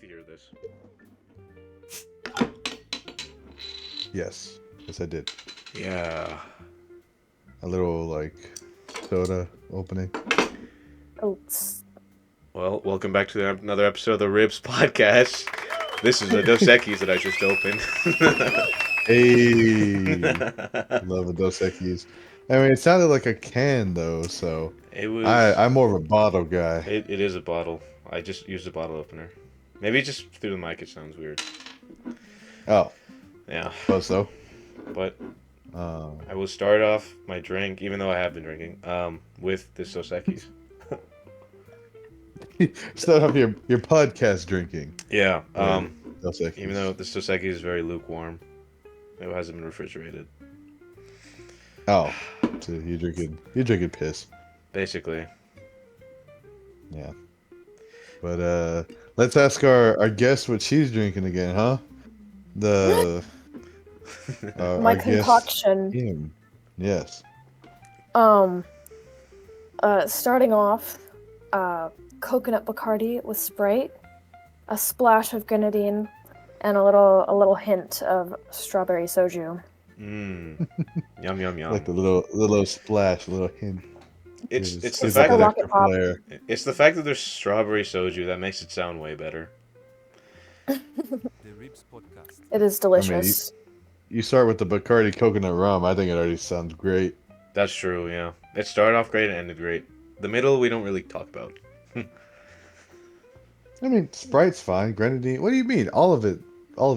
to hear this. Yes, I did. Yeah. A little like soda opening. Oats. Well, welcome back to another episode of the Ribs Podcast. This is a Dos Equis that I just opened. Hey, love a Dos Equis. I mean, it sounded like a can though, so It was. I'm more of a bottle guy. It is a bottle. I just used a bottle opener. Maybe just through the mic it sounds weird. Oh, Yeah. so. But I will start off my drink, even though I have been drinking, with this Dos Equis. Start off your podcast drinking. Yeah. Dos Equis. Even though this Dos Equis is very lukewarm, it hasn't been refrigerated. Oh, so you're drinking piss. Basically. Yeah. But let's ask our guest what she's drinking again, huh? The My our guest, concoction. Kim. Yes. Starting off, coconut Bacardi with Sprite, a splash of grenadine, and a little hint of strawberry soju. Mmm. Yum yum yum. Like the little splash, a little hint. It's the Gives fact like an that rocket extra pop. flair. it's the fact that there's strawberry soju that makes it sound way better. The Ribs Podcast. It is delicious. You start with the Bacardi coconut rum. I think it already sounds great. That's true, yeah. It started off great and ended great. The middle we don't really talk about. I mean, Sprite's fine. Grenadine. What do you mean? All of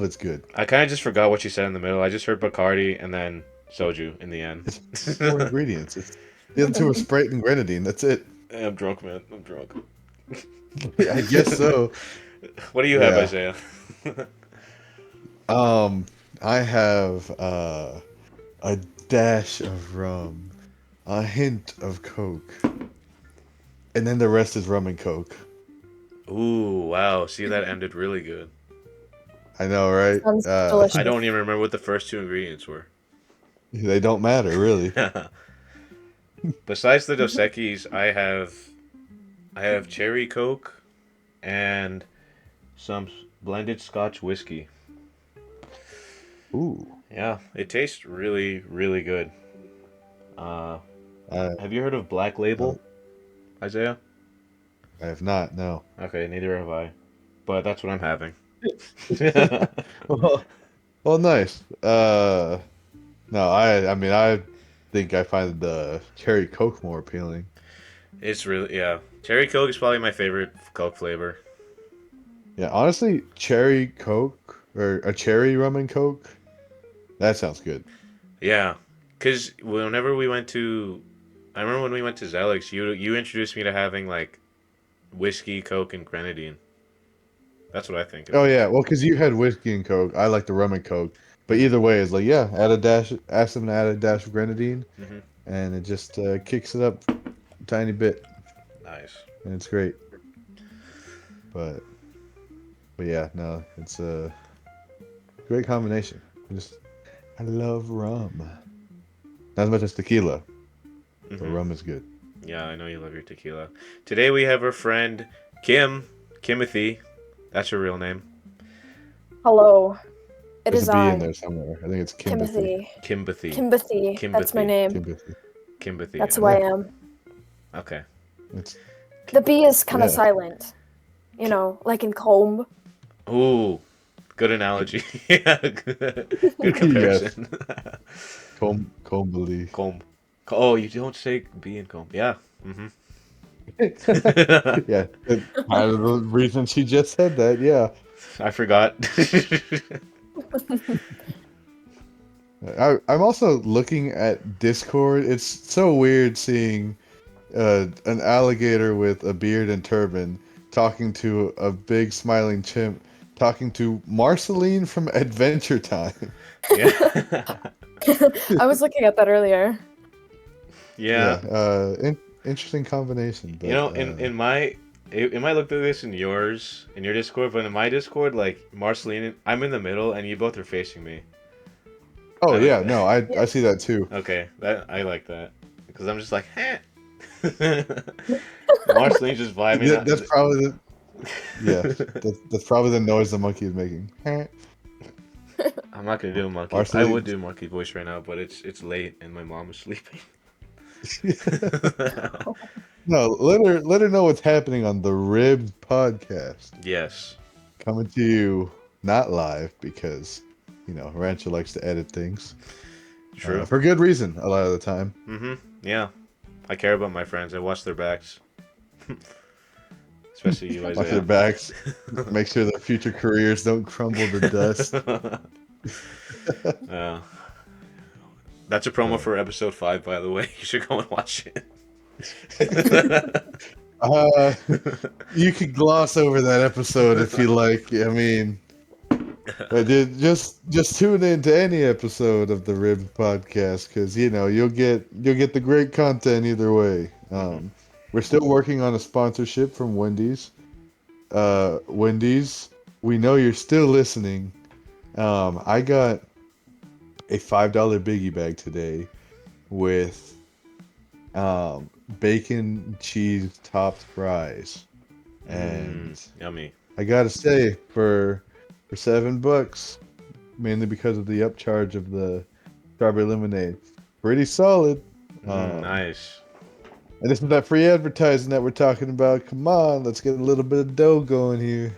it's good. I kind of just forgot what you said in the middle. I just heard Bacardi and then soju in the end. It's 4 ingredients. The other two are Sprite and grenadine. That's it. Yeah, I'm drunk, man. I'm drunk. I guess so. What do you have, Yeah. Isaiah? I have a dash of rum, a hint of Coke, and then the rest is rum and Coke. Ooh, wow. See, that ended really good. I know, right? Sounds delicious. I don't even remember what the first two ingredients were. They don't matter, really. Besides the Dos Equis, I have cherry Coke and some blended Scotch whiskey. Ooh. Yeah, it tastes really, really good. Have you heard of Black Label, Isaiah? I have not, no. Okay, neither have I. But that's what I'm having. Well, nice. No, I mean, I think I find the cherry Coke more appealing. It's really, yeah. Cherry Coke is probably my favorite Coke flavor. Yeah, honestly, cherry Coke or a cherry rum and Coke, that sounds good. Yeah, because whenever we went to, I remember when we went to Zelix, you introduced me to having like whiskey, Coke, and grenadine. That's what I think. Oh yeah, well, because you had whiskey and Coke, I like the rum and Coke. But either way, it's like, yeah, ask them to add a dash of grenadine, Mm-hmm. and it just kicks it up a tiny bit, Nice. and it's great. But yeah, no, it's a great combination. I love rum. Not as much as tequila, but Mhm. rum is good. Yeah, I know you love your tequila. Today we have our friend Kimothy. That's her real name. Hello. It There's is a B I, in there somewhere. I think it's Kimothy. Timothy. Kimothy. Kimothy. That's my name. Kimothy. That's who I am. Okay. It's The B is kind of Yeah. silent. You know, like in comb. Ooh, good analogy. Yeah, good comparison. Combly. Comb. Oh, you don't say B in comb. Yeah. Mm-hmm. Yeah, part of the reason she just said that. Yeah, I forgot. I'm also looking at Discord. It's so weird seeing an alligator with a beard and turban talking to a big smiling chimp, talking to Marceline from Adventure Time. Yeah. I was looking at that earlier. Yeah. Interesting combination. But, You know, it might look like this in your Discord, but in my Discord, like Marceline, I'm in the middle, and you both are facing me. oh I like yeah, that. no, I see that too. Okay, I like that because I'm just like, heh. Marceline's just vibing. That's probably Yes, that's probably the noise the monkey is making. I'm not gonna do a monkey. I Varsity. would do a monkey voice right now, but it's late and my mom is sleeping. No, let her know what's happening on the Ribs podcast. Yes. Coming to you not live because Rancho likes to edit things True. for good reason a lot of the time. Mm-hmm. Yeah. I care about my friends. I watch their backs. Especially you, Watch their Isaiah. backs, make sure their future careers don't crumble to dust. Uh, that's a promo for episode 5, by the way. You should go and watch it. You could gloss over that episode if you like. I mean, just tune in to any episode of the Ribs podcast because you'll get the great content either way. We're still working on a sponsorship from Wendy's. Wendy's, we know you're still listening. I got a $5 biggie bag today with bacon cheese topped fries, and Yummy. I gotta say for $7, mainly because of the upcharge of the strawberry lemonade, pretty solid. Nice. And this is that free advertising that we're talking about. Come on, let's get a little bit of dough going here.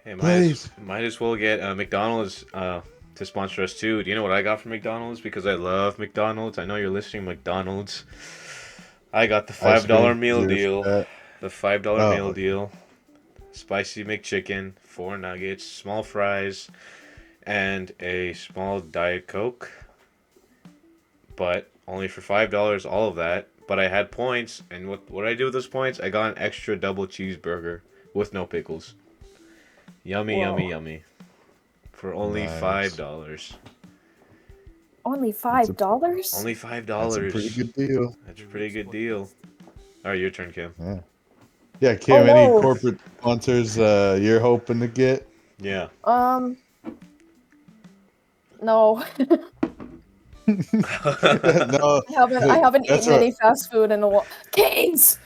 Hey, Please. might as well get McDonald's to sponsor us too. Do you know what I got from McDonald's? Because I love McDonald's. I know you're listening, McDonald's. I got the $5 meal deal. The $5 meal deal. Spicy McChicken, 4 nuggets, small fries, and a small Diet Coke. But only for $5, all of that. But I had points, and what did I do with those points? I got an extra double cheeseburger with no pickles. Yummy, Whoa. yummy, yummy. For only Nice. $5. Only $5? Only $5. That's a pretty good deal. That's a pretty good deal. All right, your turn, Kim. Yeah, Kim, Oh, any no. corporate sponsors you're hoping to get? Yeah. No. No. I haven't That's eaten any fast food in a while. Canes!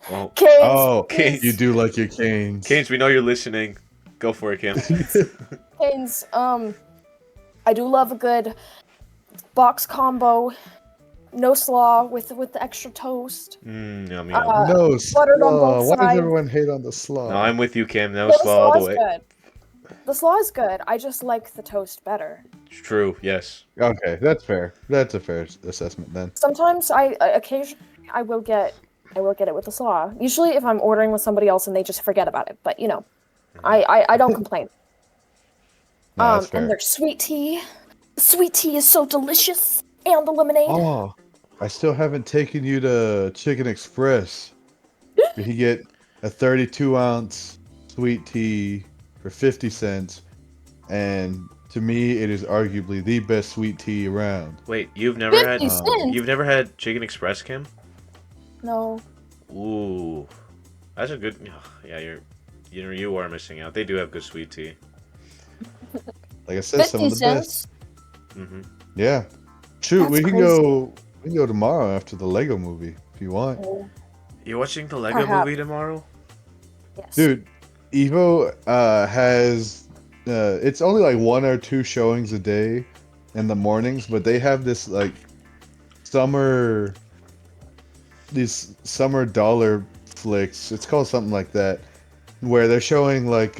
Well, Canes! Oh, Canes. you do like your canes. Canes, we know you're listening. Go for it, Kim. Canes, I do love a good box combo. No slaw with the extra toast. Yummy, yummy. No buttered on slaw. both Why does sides. everyone hate on the slaw? No, I'm with you, Kim. No The slaw all slaw the is way. good. The slaw is good. I just like the toast better. It's true, yes. Okay, that's fair. That's a fair assessment then. Sometimes occasionally I will get it with the slaw. Usually if I'm ordering with somebody else and they just forget about it. But I don't complain. No, that's fair. And their sweet tea. Sweet tea is so delicious. And the lemonade. Oh, I still haven't taken you to Chicken Express. You can get a 32-ounce sweet tea for 50 cents, and to me, it is arguably the best sweet tea around. Wait, you've never 50 had cents? you've never had Chicken Express, Kim? No. Ooh, that's a good. Yeah, you are missing out. They do have good sweet tea. Like I said, some 50 of the cents? best. Mm-hmm. Yeah. Shoot, That's we can crazy. go. We can go tomorrow after the Lego movie if you want. Oh, You watching the Lego Perhaps. movie tomorrow? yes. Dude, Evo has it's only like 1 or 2 showings a day in the mornings, but they have this like these summer dollar flicks. It's called something like that, where they're showing like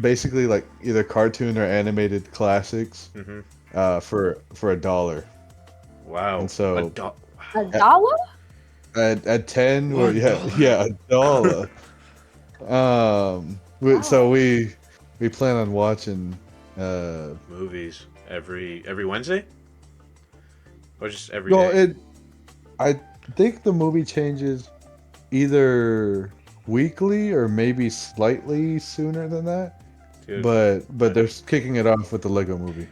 basically like either cartoon or animated classics Mm-hmm. for $1. Wow. And so- $1? At 10 or yeah $1. So we plan on watching Movies every Wednesday, or just every no day? I think the movie changes either weekly or maybe slightly sooner than that, Dude, but they're kicking it off with the Lego movie.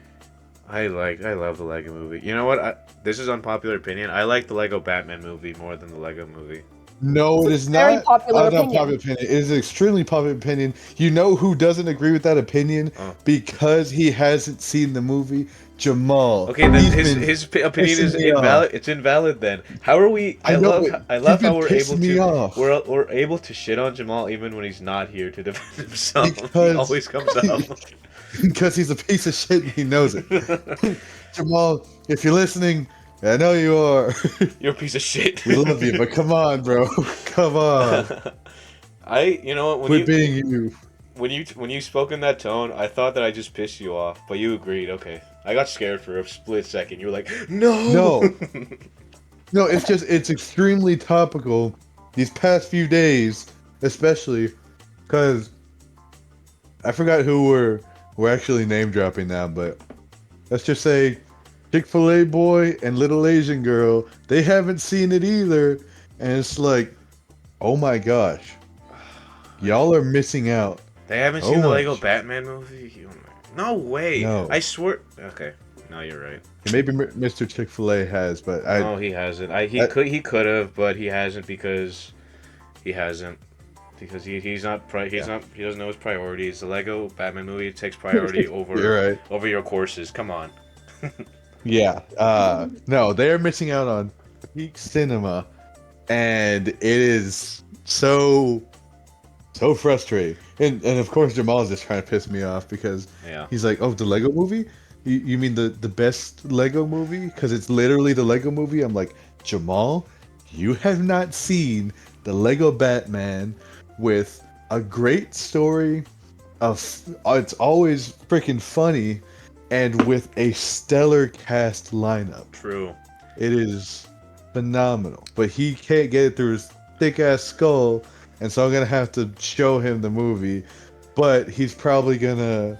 I love the Lego movie. You know what? This is unpopular opinion. I like the Lego Batman movie more than the Lego movie. No, it is Very not popular not opinion. popular opinion. It is an extremely popular opinion. You know who doesn't agree with that opinion? Oh. Because he hasn't seen the movie. Jamal. Okay, then he's his been opinion pissing is me off. invalid. It's invalid then. How are we? I know it. I He's love been how we're able pissing me to off we're able to shit on Jamal even when he's not here to defend himself. He because always comes up. because he's a piece of shit and he knows it. Jamal, if you're listening, I know you are. You're a piece of shit. We love you, but come on, bro. Come on. You know what, Quit being you. when you spoke in that tone, I thought that I just pissed you off, but you agreed. Okay, I got scared for a split second. You were like, no, No. No, it's extremely topical these past few days, especially because I forgot who we're actually name dropping now, but let's just say Chick-fil-A boy and little Asian girl, they haven't seen it either, and it's like, oh my gosh, y'all are missing out. They haven't so seen the Lego much. Batman movie. No way. No. I swear. Okay, no, you're right. Maybe Mr. Chick-fil-A has, but No, he hasn't. He could have, but he hasn't because he hasn't. Because he's not he doesn't know his priorities. The Lego Batman movie takes priority over You're right. over your courses. Come on. Yeah. No, they're missing out on peak cinema, and it is so frustrating. And of course Jamal's just trying to piss me off because Yeah. he's like, "Oh, the Lego movie? You mean the best Lego movie? Because it's literally the Lego movie." I'm like, Jamal, you have not seen the Lego Batman with a great story of it's always freaking funny and with a stellar cast lineup. True. It is phenomenal, but he can't get it through his thick ass skull, and so I'm gonna have to show him the movie. But he's probably gonna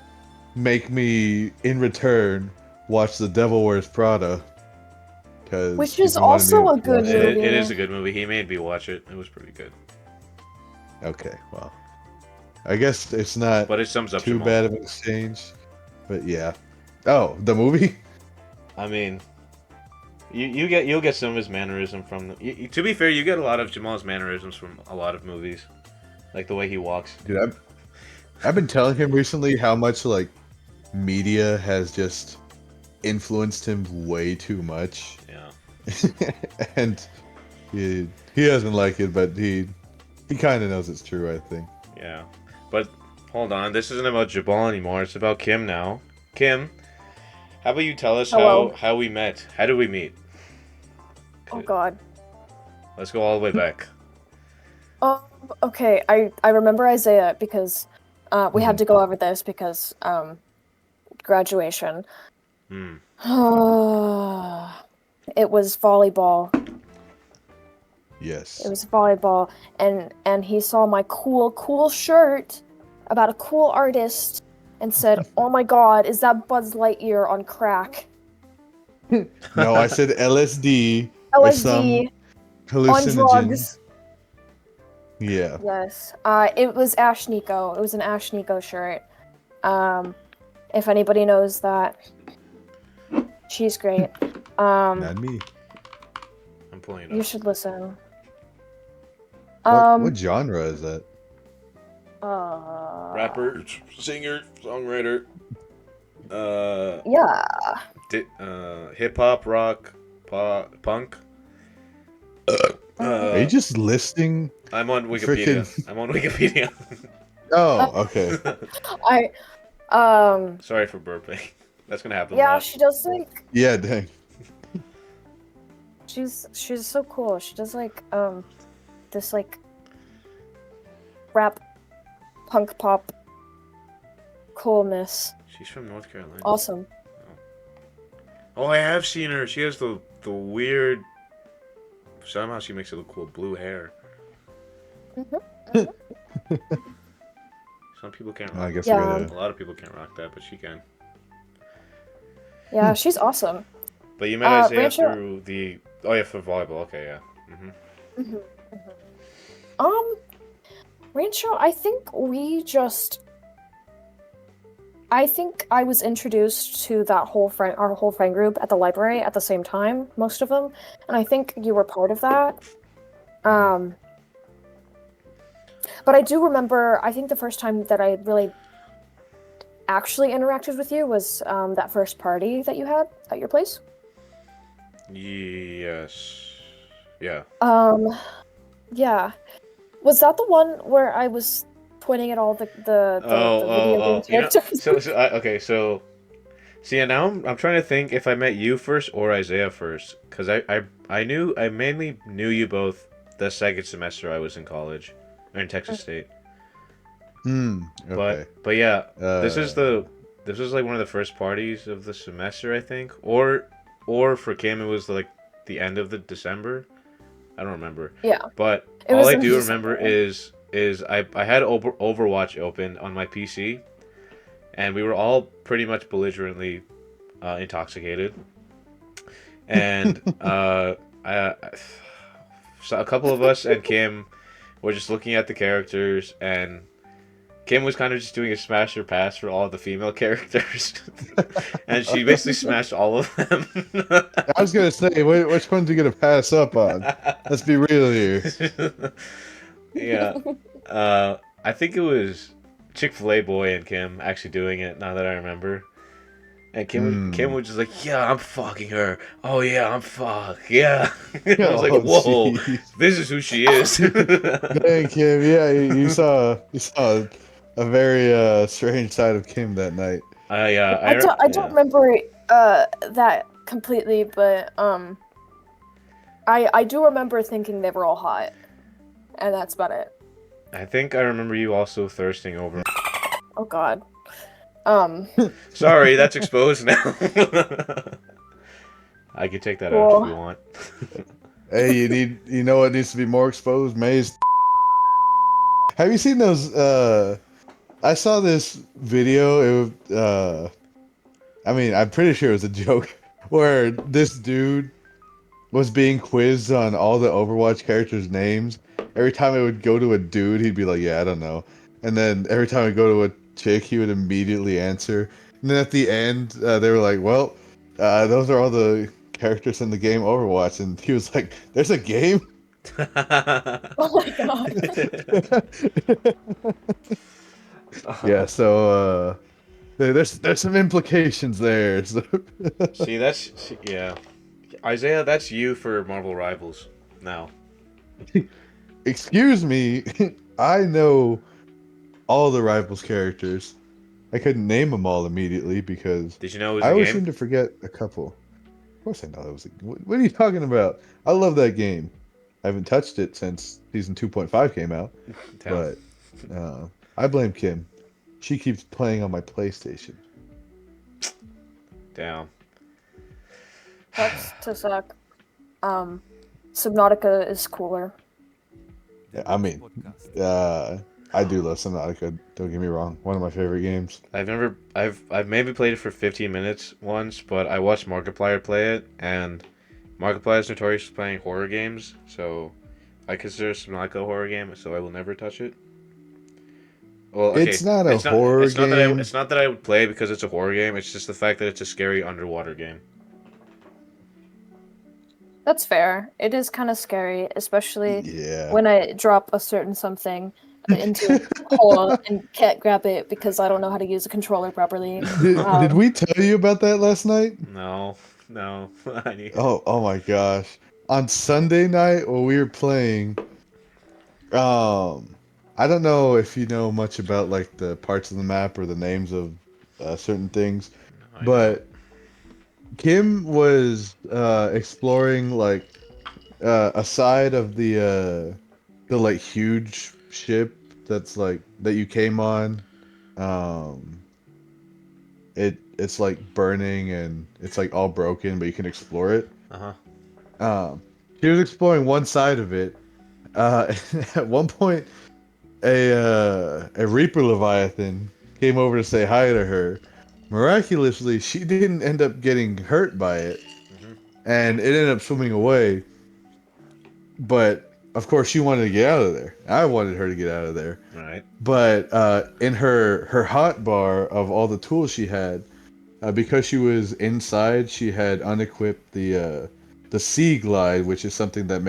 make me, in return, watch The Devil Wears Prada. Which is also a good movie. It is a good movie. He made me watch it. It was pretty good. Okay, well, I guess it's not But it sums up too Jamal. bad of an exchange. But yeah. Oh, the movie? I mean, you'll get some of his mannerism from to be fair, you get a lot of Jamal's mannerisms from a lot of movies, like the way he walks. Dude, I've been telling him recently how much like media has just influenced him way too much. Yeah. And he doesn't like it, but he kind of knows it's true, I think. Yeah. But hold on, this isn't about Jabal anymore. It's about Kim now. Kim, how about you tell us how we met? How did we meet? Oh God. Let's go all the way back. Okay. I remember Isaiah because we had to go over this because graduation. Hmm. It was volleyball. Yes. It was volleyball, and he saw my cool shirt about a cool artist, and said, "Oh my God, is that Buzz Lightyear on crack?" No, I said LSD. Or some LSD on hallucinogen. drugs. Yeah. Yes. It was Ash Nico. It was an Ash Nico shirt. If anybody knows that, she's great. Not me. I'm pulling it You up. should listen. What genre is that? Rapper, singer, songwriter. Yeah. Hip hop, rock, punk. Are you just listing? I'm on Wikipedia. Frickin- I'm on Wikipedia. Oh, okay. Sorry for burping. That's gonna happen. A Yeah, lot. she does like. Yeah, dang. She's so cool. She does like this like rap, punk pop coolness. She's from North Carolina. Awesome. Oh, I have seen her. She has the weird. Somehow she makes it look cool. Blue hair. Some people can't rock. I guess Yeah. we A lot of people can't rock that, but she can. Yeah, she's awesome. But you met Isaiah Rancho- through the. Oh yeah, for volleyball. Okay, yeah. Rancho, I think I was introduced to our whole friend group at the library at the same time, most of them, and I think you were part of that. But I do remember, I think the first time that I really actually interacted with you was that first party that you had at your place. Yes. Yeah. Yeah. Was that the one where I was pointing at all the video game You know, characters? okay, so see, and now I'm trying to think if I met you first or Isaiah first, because I mainly knew you both the second semester I was in college, or in Texas State. Okay. But yeah, this is Uh, this was like one of the first parties of the semester, I think, or for Kim it was like the end of the December. I don't remember. Yeah. But It all was I in do December. remember is I had Overwatch open on my PC, and we were all pretty much belligerently intoxicated, and I, so a couple of us and Kim were just looking at the characters, and Kim was kind of just doing a smash or pass for all the female characters, and she basically smashed all of them. I was gonna say, which ones are you gonna pass up on? Let's be real here. Yeah. I think it was Chick-fil-A boy and Kim actually doing it. Now that I remember, and Kim was just like, "Yeah, I'm fucking her. Oh yeah, I'm yeah." And I was like, Oh, "Whoa, jeez. this is who she is." Dang, Kim. Yeah, you saw a very strange side of Kim that night. I don't Yeah. remember that completely, but I do remember thinking they were all hot, and that's about it. I think I remember you also thirsting over. Oh God. Sorry, that's exposed now. I can take that out if you Cool. want. Hey, you know what needs to be more exposed? Maze. Have you seen those? I saw this video. I mean, I'm pretty sure it was a joke, where this dude was being quizzed on all the Overwatch characters' names. Every time it would go to a dude, he'd be like, "Yeah, I don't know," and then every time it go to a chick, he would immediately answer. And then at the end, they were like, "Well, those are all the characters in the game Overwatch," and he was like, "There's a game." Oh my God. Yeah, so there's some implications there. So. Yeah. Isaiah, that's you for Marvel Rivals now. Excuse me, I know all the Rivals characters. I couldn't name them all immediately because Did you know it was I a always game? seem to forget a couple. Of course I know it was. What are you talking about? I love that game. I haven't touched it since season 2.5 came out, Damn. but I blame Kim. She keeps playing on my PlayStation. Damn. That's to suck. Subnautica is cooler. Yeah, I mean, I do love Subnautica. Don't get me wrong. One of my favorite games. I've maybe played it for 15 minutes once, but I watched Markiplier play it, and Markiplier is notorious for playing horror games, so I consider Subnautica a horror game, so I will never touch it. Well, okay, It's not a horror game. it's not that I would play because it's a horror game. It's just the fact that it's a scary underwater game. That's fair. It is kind of scary, especially Yeah. when I drop a certain something into a hole and can't grab it because I don't know how to use a controller properly. Did we tell you about that last night? No, no, I need. Oh my gosh. On Sunday night when we were playing, I don't know if you know much about like the parts of the map or the names of certain things, I don't. but Kim was exploring like a side of the like huge ship that's like that you came on. Um, it's like burning and it's like all broken, but you can explore it. Uh She was exploring one side of it. At one point, a Reaper Leviathan came over to say hi to her. Miraculously, she didn't end up getting hurt by it, huh. and it ended up swimming away. But of course, she wanted to get out of there. I wanted her to get out of there. Right. But in her hot bar of all the tools she had, because she was inside, she had unequipped the sea glide, which is something that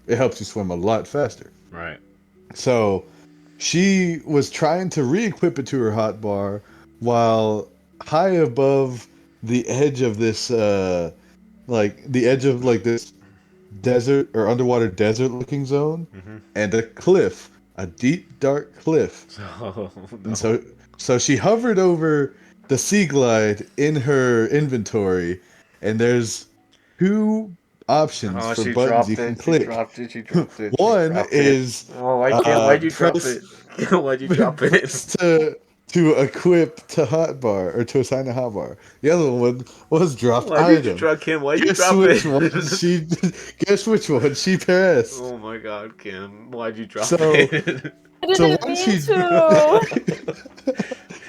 it helps you swim a lot faster. Right. So she was trying to re-equip it to her hotbar, while high above the edge of this, like the edge of like this desert or underwater desert looking zone, Mm-hmm. and a cliff, a deep dark cliff. Oh And no. so she hovered over the Sea Glide in her inventory, and there's two options Oh, for she buttons you dropped can it. She click. dropped it. She dropped it. She One dropped it. is Oh, I can't. Why'd you drop press it? Why'd you drop it? press to equip to hotbar or to assign a hotbar. The other one was drop Why did you item. drop Kim? Why'd you Guess drop which one it? she guess which one she pressed. Oh my God, Kim! Why'd you drop So it? I so didn't once mean she to.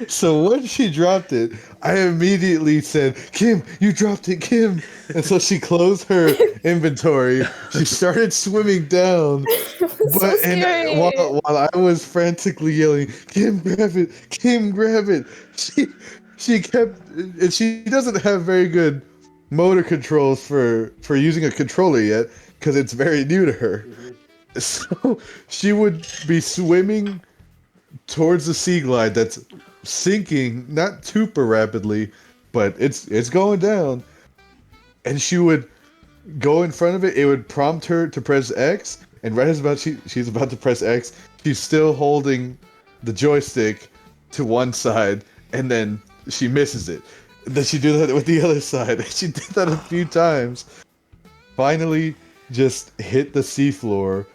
so once she dropped it, I immediately said, "Kim, you dropped it, Kim." And so she closed her inventory. She started swimming down, It was so but and scary. while I was frantically yelling, "Kim, grab it! Kim, grab it!" She kept, and she doesn't have very good motor controls for using a controller yet because it's very new to her. Mhm. So she would be swimming towards the sea glide that's sinking not super rapidly, but it's going down. And she would go in front of it. It would prompt her to press X, and right as she's about to press X, she's still holding the joystick to one side, and then she misses it. Then she do that with the other side. And she did that a few times. Finally, just hit the seafloor.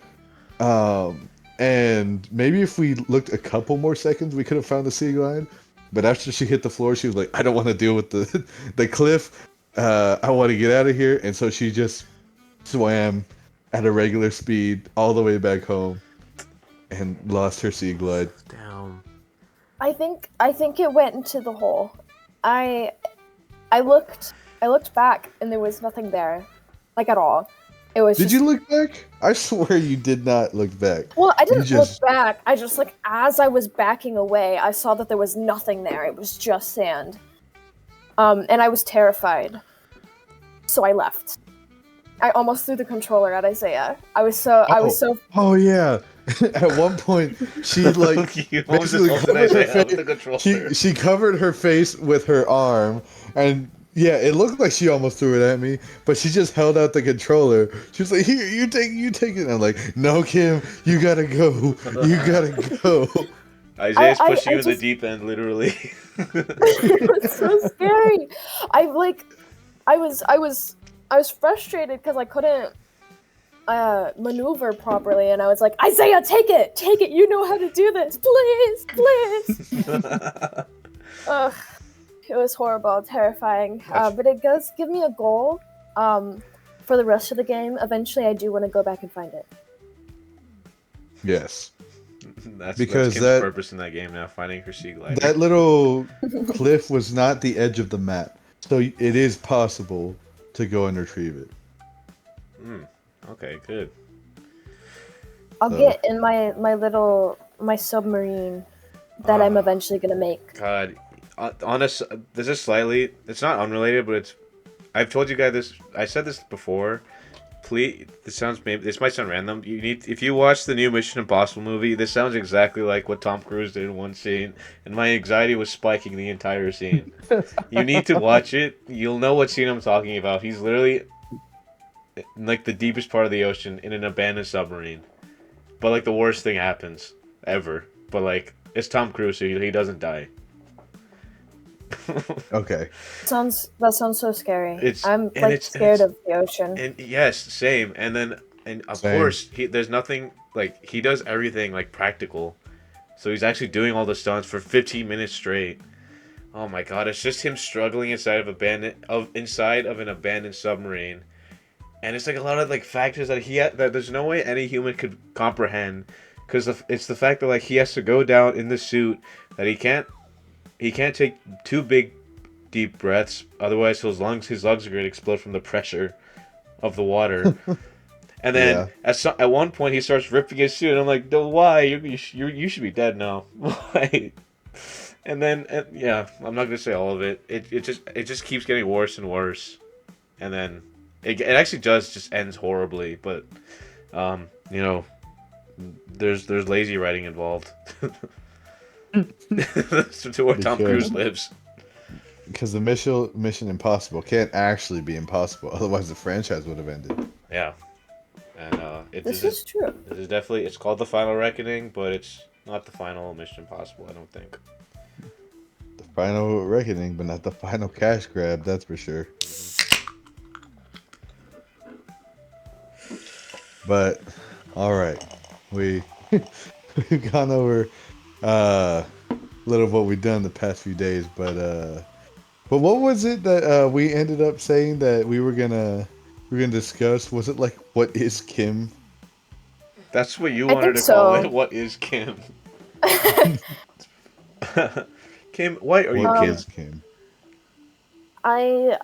And maybe if we looked a couple more seconds, we could have found the sea glide. But after she hit the floor, she was like, "I don't want to deal with the the cliff. I want to get out of here." And so she just swam at a regular speed all the way back home and lost her sea glide. Damn. I think it went into the hole. I I looked back and there was nothing there, like at all. It was Did just you look back? I swear you did not look back. well, I You didn't look just back. I just like as I was backing away, I saw that there was nothing there. It was just sand. And I was terrified. So I left. I almost threw the controller at Isaiah. I was so oh yeah. At one point, she like You almost basically assaulted covered her Isaiah with the face. controller. She covered her face with her arm, and yeah, it looked like she almost threw it at me. But she just held out the controller. She was like, "Here, you take it." And I'm like, "No, Kim, you gotta go. You gotta go." Isaiah's pushing I you in the just deep end, literally. it was so scary. I like I was frustrated because I couldn't maneuver properly, and I was like, Isaiah, take it. You know how to do this, please, please. Ugh, it was horrible, terrifying. But it does give me a goal. For the rest of the game. Eventually, I do want to go back and find it. Yes, That's because Kim's purpose in that game now, finding her sea glider. that little cliff was not the edge of the map, so it is possible to go and retrieve it. Okay, good. I'll get in my submarine that I'm eventually gonna make. God, honest. This is slightly. It's not unrelated, but it's. I've told you guys this. I said this before. Please, this might sound random. If you watch the new Mission Impossible movie, this sounds exactly like what Tom Cruise did in one scene, and my anxiety was spiking the entire scene. You need to watch it. You'll know what scene I'm talking about. He's literally in, like, the deepest part of the ocean in an abandoned submarine, but like the worst thing happens ever. But like it's Tom Cruise, so he doesn't die. Okay. That sounds so scary. I'm and like scared of the ocean. And yes, same. And of Same. course, there's nothing like he does everything like practical. So he's actually doing all the stunts for 15 minutes straight. Oh my god, it's just him struggling inside of an abandoned submarine. And it's like a lot of like factors that that there's no way any human could comprehend, cuz it's the fact that like he has to go down in the suit, that he can't take two big deep breaths, otherwise his lungs are going to explode from the pressure of the water. And then at one point he starts ripping his suit, and I'm like, no, why? You should be dead now. Why? And then yeah, I'm not gonna say all of it. It just keeps getting worse and worse, and then it actually just ends horribly. But you know, there's lazy writing involved. to where Tom Cruise lives. Because the Mission Impossible can't actually be impossible. Otherwise, the franchise would have ended. Yeah, and This is true. This is definitely, it's called the Final Reckoning, but it's not the final Mission Impossible. I don't think. The final reckoning, but not the final cash grab. That's for sure. But all right, we've gone over a little of what we've done the past few days, but what was it that we ended up saying that we were gonna discuss? Was it like what is Kim? That's what you wanted to call it. What is Kim? Kim, why are you Kim? Is Kim? I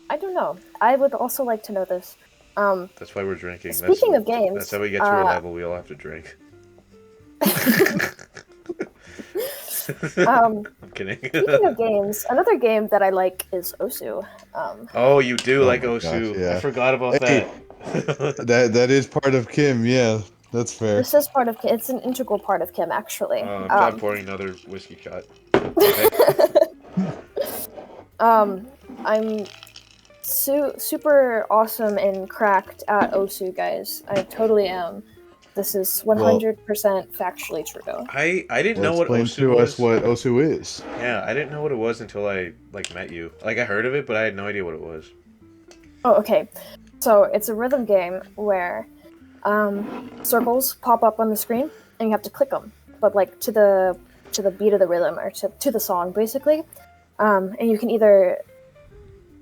don't know. I would also like to know this. That's why we're drinking. Speaking of games, that's how we get to a level we all have to drink. I'm kidding. Speaking of games, another game that I like is Osu. Oh, you do like Osu. Gosh, yeah. I forgot about that. that is part of Kim. Yeah, that's fair. This is part of Kim. It's an integral part of Kim, actually. I'm pouring another whiskey shot. I'm super awesome and cracked at Osu, guys. I totally am. This is 100% factually true. I didn't know what Osu was. Explain to us what Osu is. Yeah, I didn't know what it was until I met you. Like, I heard of it, but I had no idea what it was. Oh, okay. So it's a rhythm game where circles pop up on the screen and you have to click them, but like to the beat of the rhythm or to the song, basically. And you can either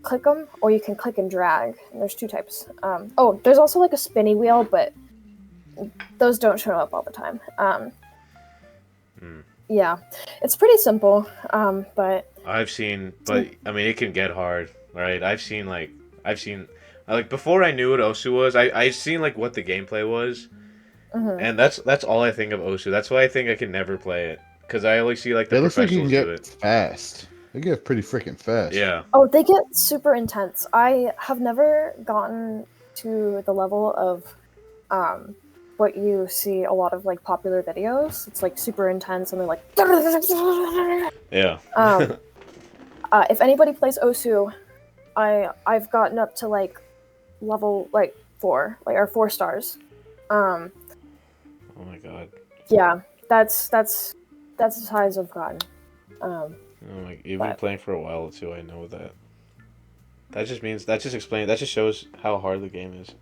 click them or you can click and drag. And there's two types. There's also like a spinny wheel, but those don't show up all the time. Yeah, it's pretty simple. But I mean, it can get hard, right? I've seen before I knew what Osu was, I've seen like what the gameplay was, and that's all I think of Osu. That's why I think I can never play it, because I only see like the professionals do it. Fast. They get pretty freaking fast. Yeah. Oh, they get super intense. I have never gotten to the level of what you see a lot of like popular videos. It's like super intense and they're like yeah. If anybody plays Osu, I've gotten up to like level like 4, like or 4 stars. Oh my god. Yeah, that's as high as I've gotten. You've been playing for a while too. I know that. That just shows how hard the game is.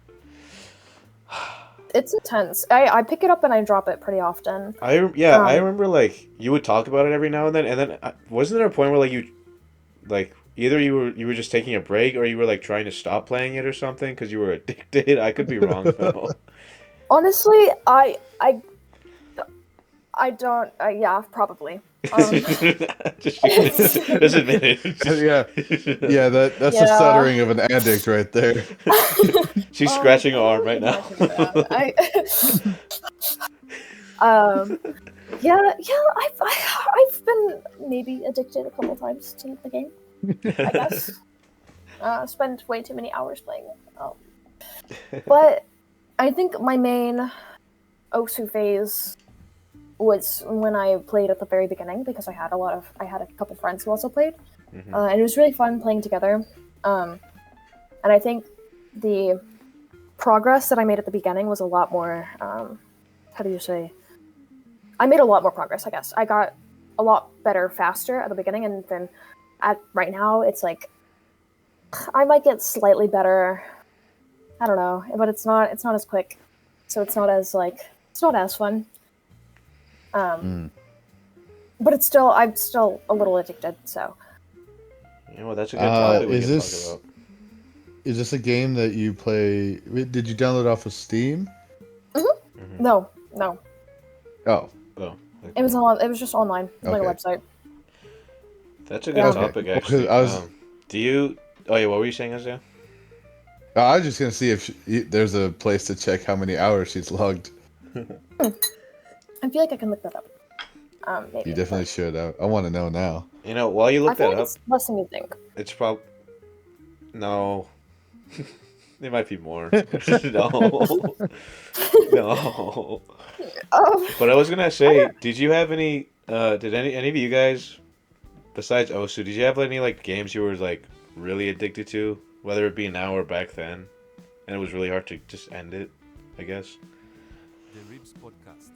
It's intense. I pick it up and I drop it pretty often. I remember like you would talk about it every now and then wasn't there a point where like you, like either you were just taking a break or you were like trying to stop playing it or something because you were addicted? I could be wrong though. Honestly, I don't. Yeah, probably. Just admit it. Yeah. That's the stuttering of an addict right there. She's scratching her arm right now. I've been maybe addicted a couple times to the game. I guess. Spent way too many hours playing it. But I think my main Osu phase was when I played at the very beginning, because I had a couple friends who also played, and it was really fun playing together. And I think the progress that I made at the beginning was a lot more. How do you say? I made a lot more progress, I guess. I got a lot better faster at the beginning, and then right now it's like I might get slightly better. I don't know, but it's not as quick, so it's not as fun. But I'm still a little addicted, so. You know, that's a good topic we can talk about. Is this a game that you play? Did you download off of Steam? No. Oh. Okay. It was just online, like a website. That's a good topic, actually. Do you? Oh yeah, what were you saying, Isaiah? I was just gonna see if there's a place to check how many hours she's logged. I feel like I can look that up. Maybe, you definitely should. I want to know now. You know, while you look that up, it's less than you think. It's probably no. It might be more. No. No. But I was gonna say, did you have any? Did any of you guys, besides Osu, did you have any like games you were like really addicted to, whether it be now or back then, and it was really hard to just end it? I guess. The Ribs Podcast.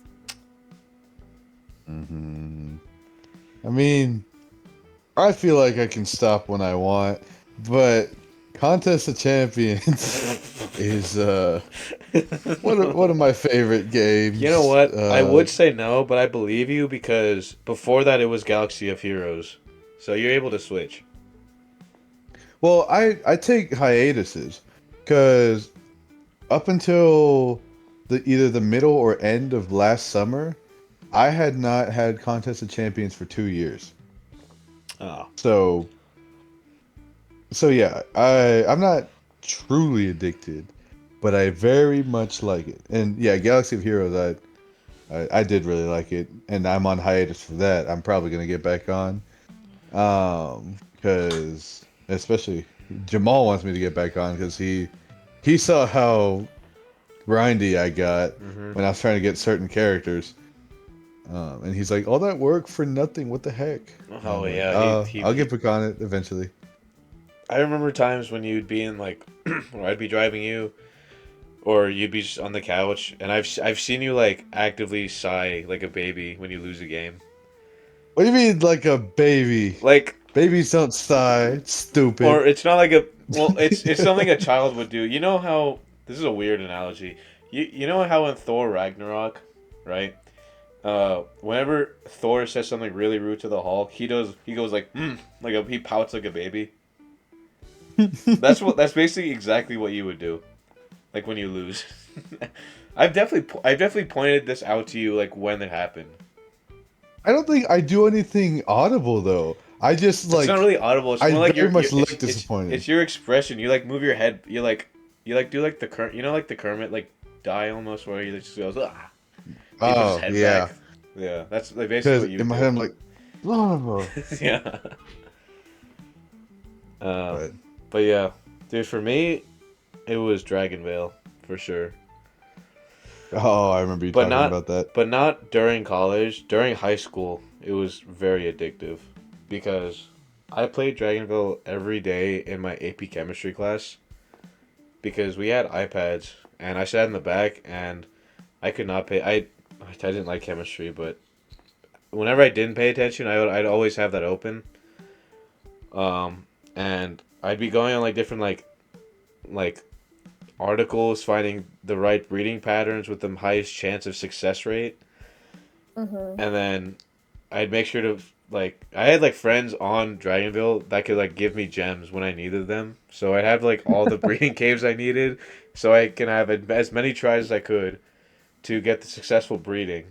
I mean, I feel like I can stop when I want, but Contest of Champions is one of my favorite games. You know what? I would say no, but I believe you because before that it was Galaxy of Heroes, so you're able to switch. Well, I take hiatuses because up until either the middle or end of last summer, I had not had Contest of Champions for 2 years. Oh. So yeah, I'm not truly addicted, but I very much like it. And yeah, Galaxy of Heroes, I did really like it, and I'm on hiatus for that. I'm probably gonna get back on, because especially Jamal wants me to get back on because he saw how grindy I got when I was trying to get certain characters. And he's like, all that work for nothing, what the heck? Oh like, yeah, I'll get back on it eventually. I remember times when you'd be in like, or I'd be driving you, or you'd be just on the couch, and I've seen you like actively sigh like a baby when you lose a game. What do you mean, like a baby? Like babies don't sigh. It's stupid. Or it's not like a it's something a child would do. You know how this is a weird analogy. You know how in Thor Ragnarok, right? Whenever Thor says something really rude to the Hulk, he goes like he pouts like a baby. That's basically exactly what you would do, like when you lose. I've definitely pointed this out to you like when it happened. I don't think I do anything audible though. I just like. It's not really audible. It's more like very much look disappointed. It's your expression. You like move your head. You like do like the Kermit like die almost where he just goes ah. Oh yeah. Back. Yeah, that's like basically what you. In my head, I'm like, blah. Yeah. But yeah, dude, for me, it was Dragon Veil for sure. Oh, I remember you talking about that. But not during college. During high school, it was very addictive because I played Dragon Veil every day in my AP chemistry class because we had iPads and I sat in the back and I could not pay. I didn't like chemistry, but whenever I didn't pay attention, I'd always have that open. And I'd be going on like different like articles, finding the right breeding patterns with the highest chance of success rate. And then I'd make sure to like I had like friends on Dragonville that could like give me gems when I needed them. So I'd have like all the breeding caves I needed, so I can have as many tries as I could to get the successful breeding.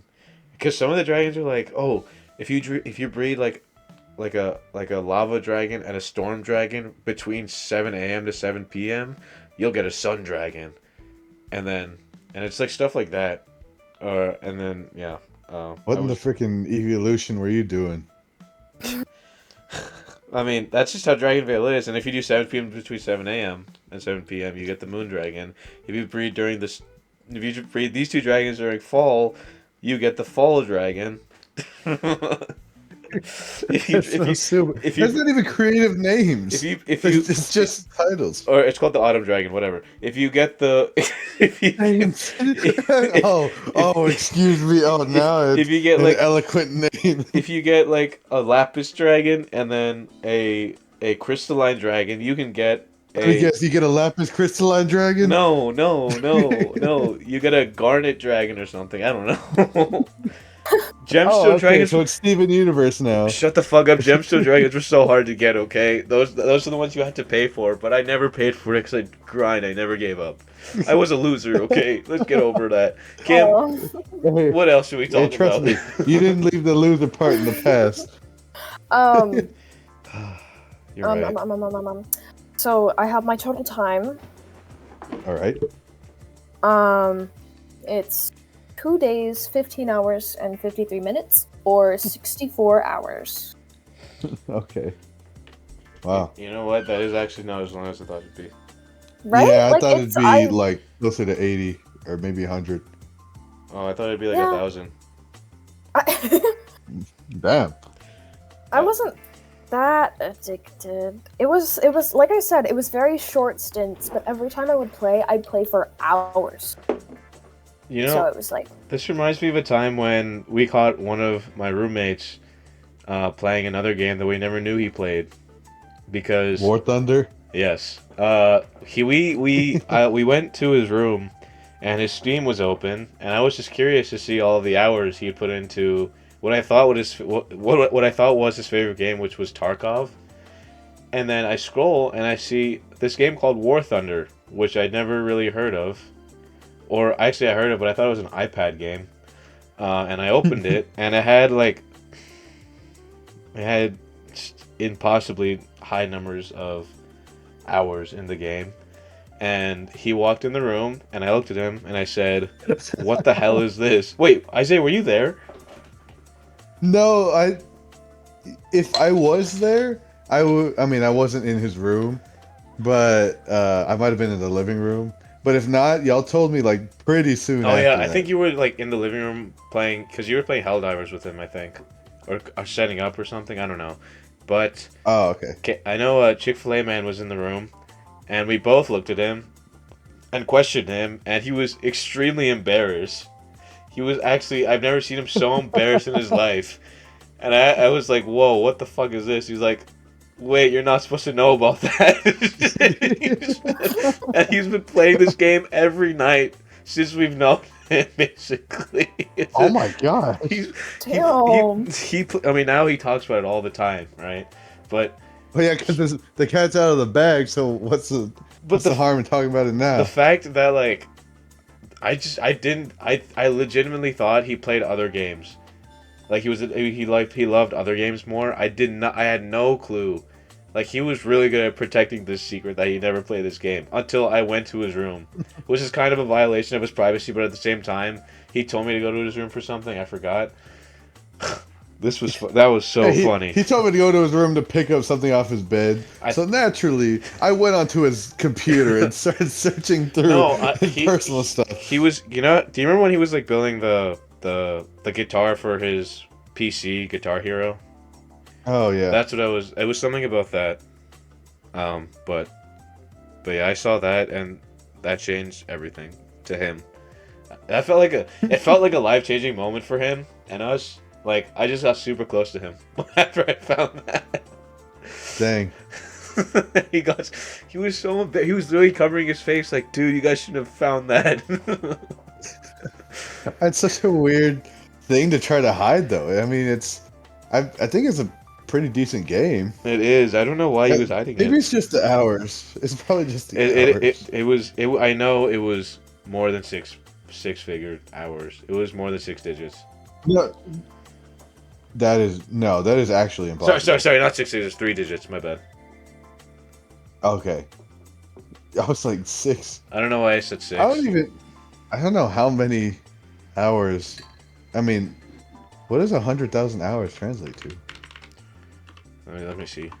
Because some of the dragons are like, oh, if you breed like a lava dragon and a storm dragon between 7 a.m. to 7 p.m., you'll get a sun dragon, and it's like stuff like that, and then yeah. What in the freaking evolution were you doing? I mean, that's just how Dragon Veil is, and if you do 7 p.m. between 7 a.m. and 7 p.m., you get the moon dragon. If you breed these two dragons during fall, you get the fall dragon. That's not even creative names. It's just titles. Or it's called the Autumn Dragon, whatever. If you get the, excuse me. Oh, now if you get like an eloquent name. If you get like a Lapis Dragon and then a Crystalline Dragon, you can get. I guess you get a Lapis Crystalline Dragon. No. You get a Garnet Dragon or something. I don't know. Gemstone dragons. So it's Steven Universe now. Shut the fuck up. Gemstone dragons were so hard to get. Okay, those are the ones you had to pay for. But I never paid for it because I grind. I never gave up. I was a loser. Okay, let's get over that. Kim, what else should we talk about? Trust me, you didn't leave the loser part in the past. You're right. So I have my total time. All right. It's 2 days, 15 hours, and 53 minutes, or 64 hours. Okay. Wow. You know what? That is actually not as long as I thought it'd be. right? Yeah, I Like thought it'd it's be like closer to 80 or maybe 100. Oh, I thought it'd be like Yeah. 1,000. I, Damn. I wasn't that addicted. It was like I said, it was very short stints, but every time I would play, I'd play for hours. You So know, it was like, this reminds me of a time when we caught one of my roommates playing another game that we never knew he played. Because War Thunder? yes, we went to his room, and his Steam was open, and I was just curious to see all of the hours he had put into what I thought what I thought was his favorite game, which was Tarkov. And then I scroll and I see this game called War Thunder, which I'd never really heard of, or actually I heard of, but I thought it was an iPad game. And I opened it, and it had impossibly high numbers of hours in the game. And he walked in the room, and I looked at him, and I said, "What the hell is this?" Wait, Isaiah, were you there? No, if I was there, I would. I mean, I wasn't in his room, but I might have been in the living room. But if not, y'all told me like pretty soon. Oh after yeah, I that. think you were like in the living room playing, because you were playing Helldivers with him, I think, or setting up or something. I don't know, but Oh, okay. I know Chick-fil-A man was in the room, and we both looked at him and questioned him, and he was extremely embarrassed. He was actually, I've never seen him so embarrassed in his life. And I was like, whoa, what the fuck is this? He's like, wait, you're not supposed to know about that. And he's been playing this game every night since we've known him, basically. Oh my god. damn. I mean, now he talks about it all the time, right? But Oh yeah, because the cat's out of the bag. So what's the harm in talking about it now? the fact that like I legitimately thought he played other games, like he loved other games more. I had no clue. Like, he was really good at protecting this secret that he never played this game until I went to his room, which is kind of a violation of his privacy, but at the same time he told me to go to his room for something I forgot. That was so funny. He told me to go to his room to pick up something off his bed. So naturally, I went onto his computer and started searching through his personal stuff. He was, do you remember when he was like building the guitar for his PC, Guitar Hero? Oh yeah. That's what it was something about that. But yeah, I saw that, and that changed everything to him. It felt like a life-changing moment for him and us. Like, I just got super close to him after I found that. Dang. He was so embarrassed. He was really covering his face like, dude, you guys shouldn't have found that. That's such a weird thing to try to hide, though. I mean, I think it's a pretty decent game. It is. I don't know why he was hiding it. Maybe it's just the hours. It's probably just the hours. I know it was more than six-figure hours. It was more than 6 digits. No. That is actually impossible. Sorry, not 6 digits, 3 digits. My bad. Okay. I was like 6. I don't know why I said 6. I don't know how many hours. I mean, what does 100,000 hours translate to? Let me see.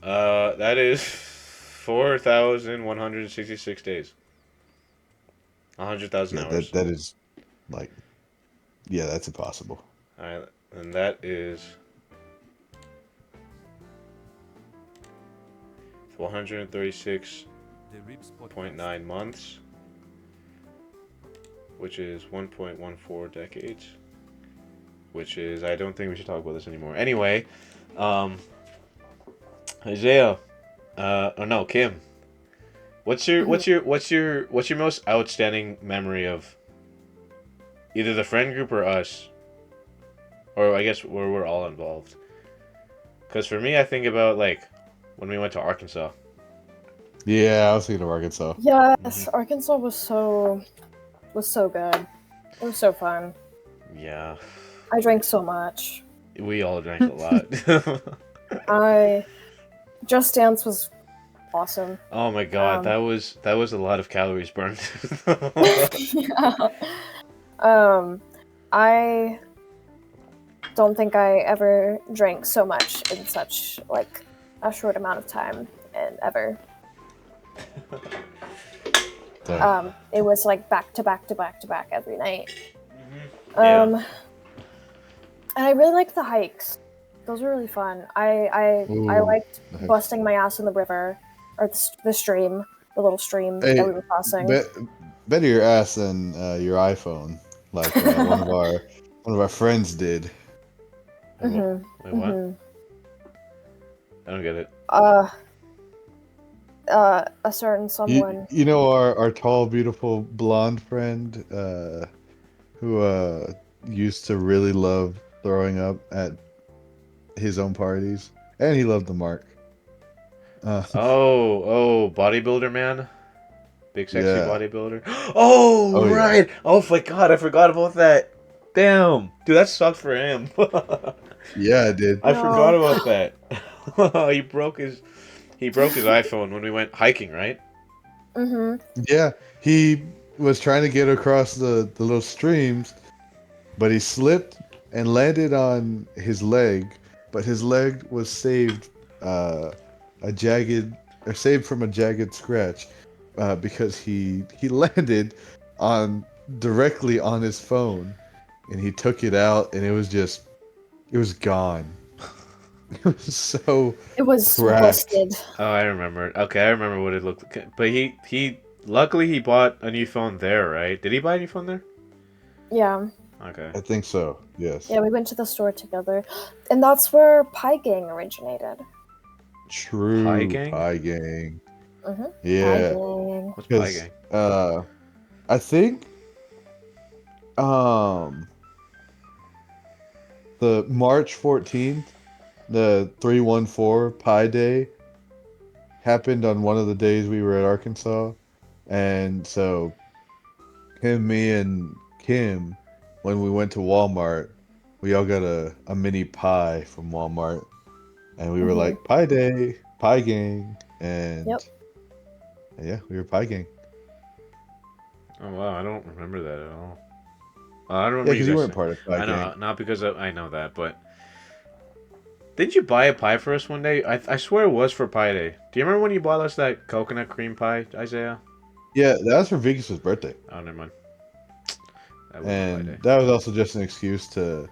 That is 4,166 days. 100,000 hours. That is, like, yeah, that's impossible. All right, and that is 436.9 months, which is 1.14 decades. Which is, I don't think we should talk about this anymore. Anyway, Isaiah, Kim, what's your most outstanding memory of either the friend group or us, or I guess where we're all involved? Because for me, I think about like when we went to Arkansas. Yeah, I was thinking of Arkansas. Yes, Arkansas was so good. It was so fun. Yeah. I drank so much. We all drank a lot. Just Dance was awesome. Oh my god, that was a lot of calories burned. Yeah. I don't think I ever drank so much in such like a short amount of time and ever. It was like back to back to back to back every night. Yeah. And I really liked the hikes. Those were really fun. I liked busting my ass in the river or the stream, the little stream that we were crossing. Better your ass than your iPhone, like one of our friends did. Wait, what? I don't get it. A certain someone. You know our tall, beautiful blonde friend who used to really love throwing up at his own parties, and he loved the mark. Oh, bodybuilder man, big sexy Yeah. bodybuilder. Oh, right. Yeah. Oh my god, I forgot about that. Damn, dude, that sucked for him. Yeah, it did. I forgot about that. He broke his iPhone when we went hiking, right? Yeah, he was trying to get across the little streams, but he slipped and landed on his leg. But his leg was saved saved from a jagged scratch because he landed directly on his phone, and he took it out, and it was gone. It was busted. Oh, I remember. Okay, I remember what it looked like. But he luckily he bought a new phone there, right? Did he buy a new phone there? Yeah. Okay. I think so. Yes. Yeah, we went to the store together, and that's where Pie Gang originated. True. Pie Gang. Pie Gang. Yeah. Pie Gang. What's Pie Gang? I think the March 14th, the 314 Pi Day happened on one of the days we were at Arkansas, and so me and Kim, when we went to Walmart, we all got a mini pie from Walmart, and we were like, Pie Day, Pie Gang, and yeah, we were Pie Gang. Oh wow, I don't remember that at all. I don't remember. Yeah, because you weren't part of Pie Gang. I know, Gang. not because I know that, but didn't you buy a pie for us one day? I swear it was for Pie Day. Do you remember when you bought us that coconut cream pie, Isaiah? Yeah, that was for Vegas' birthday. Oh, never mind. That was also just an excuse to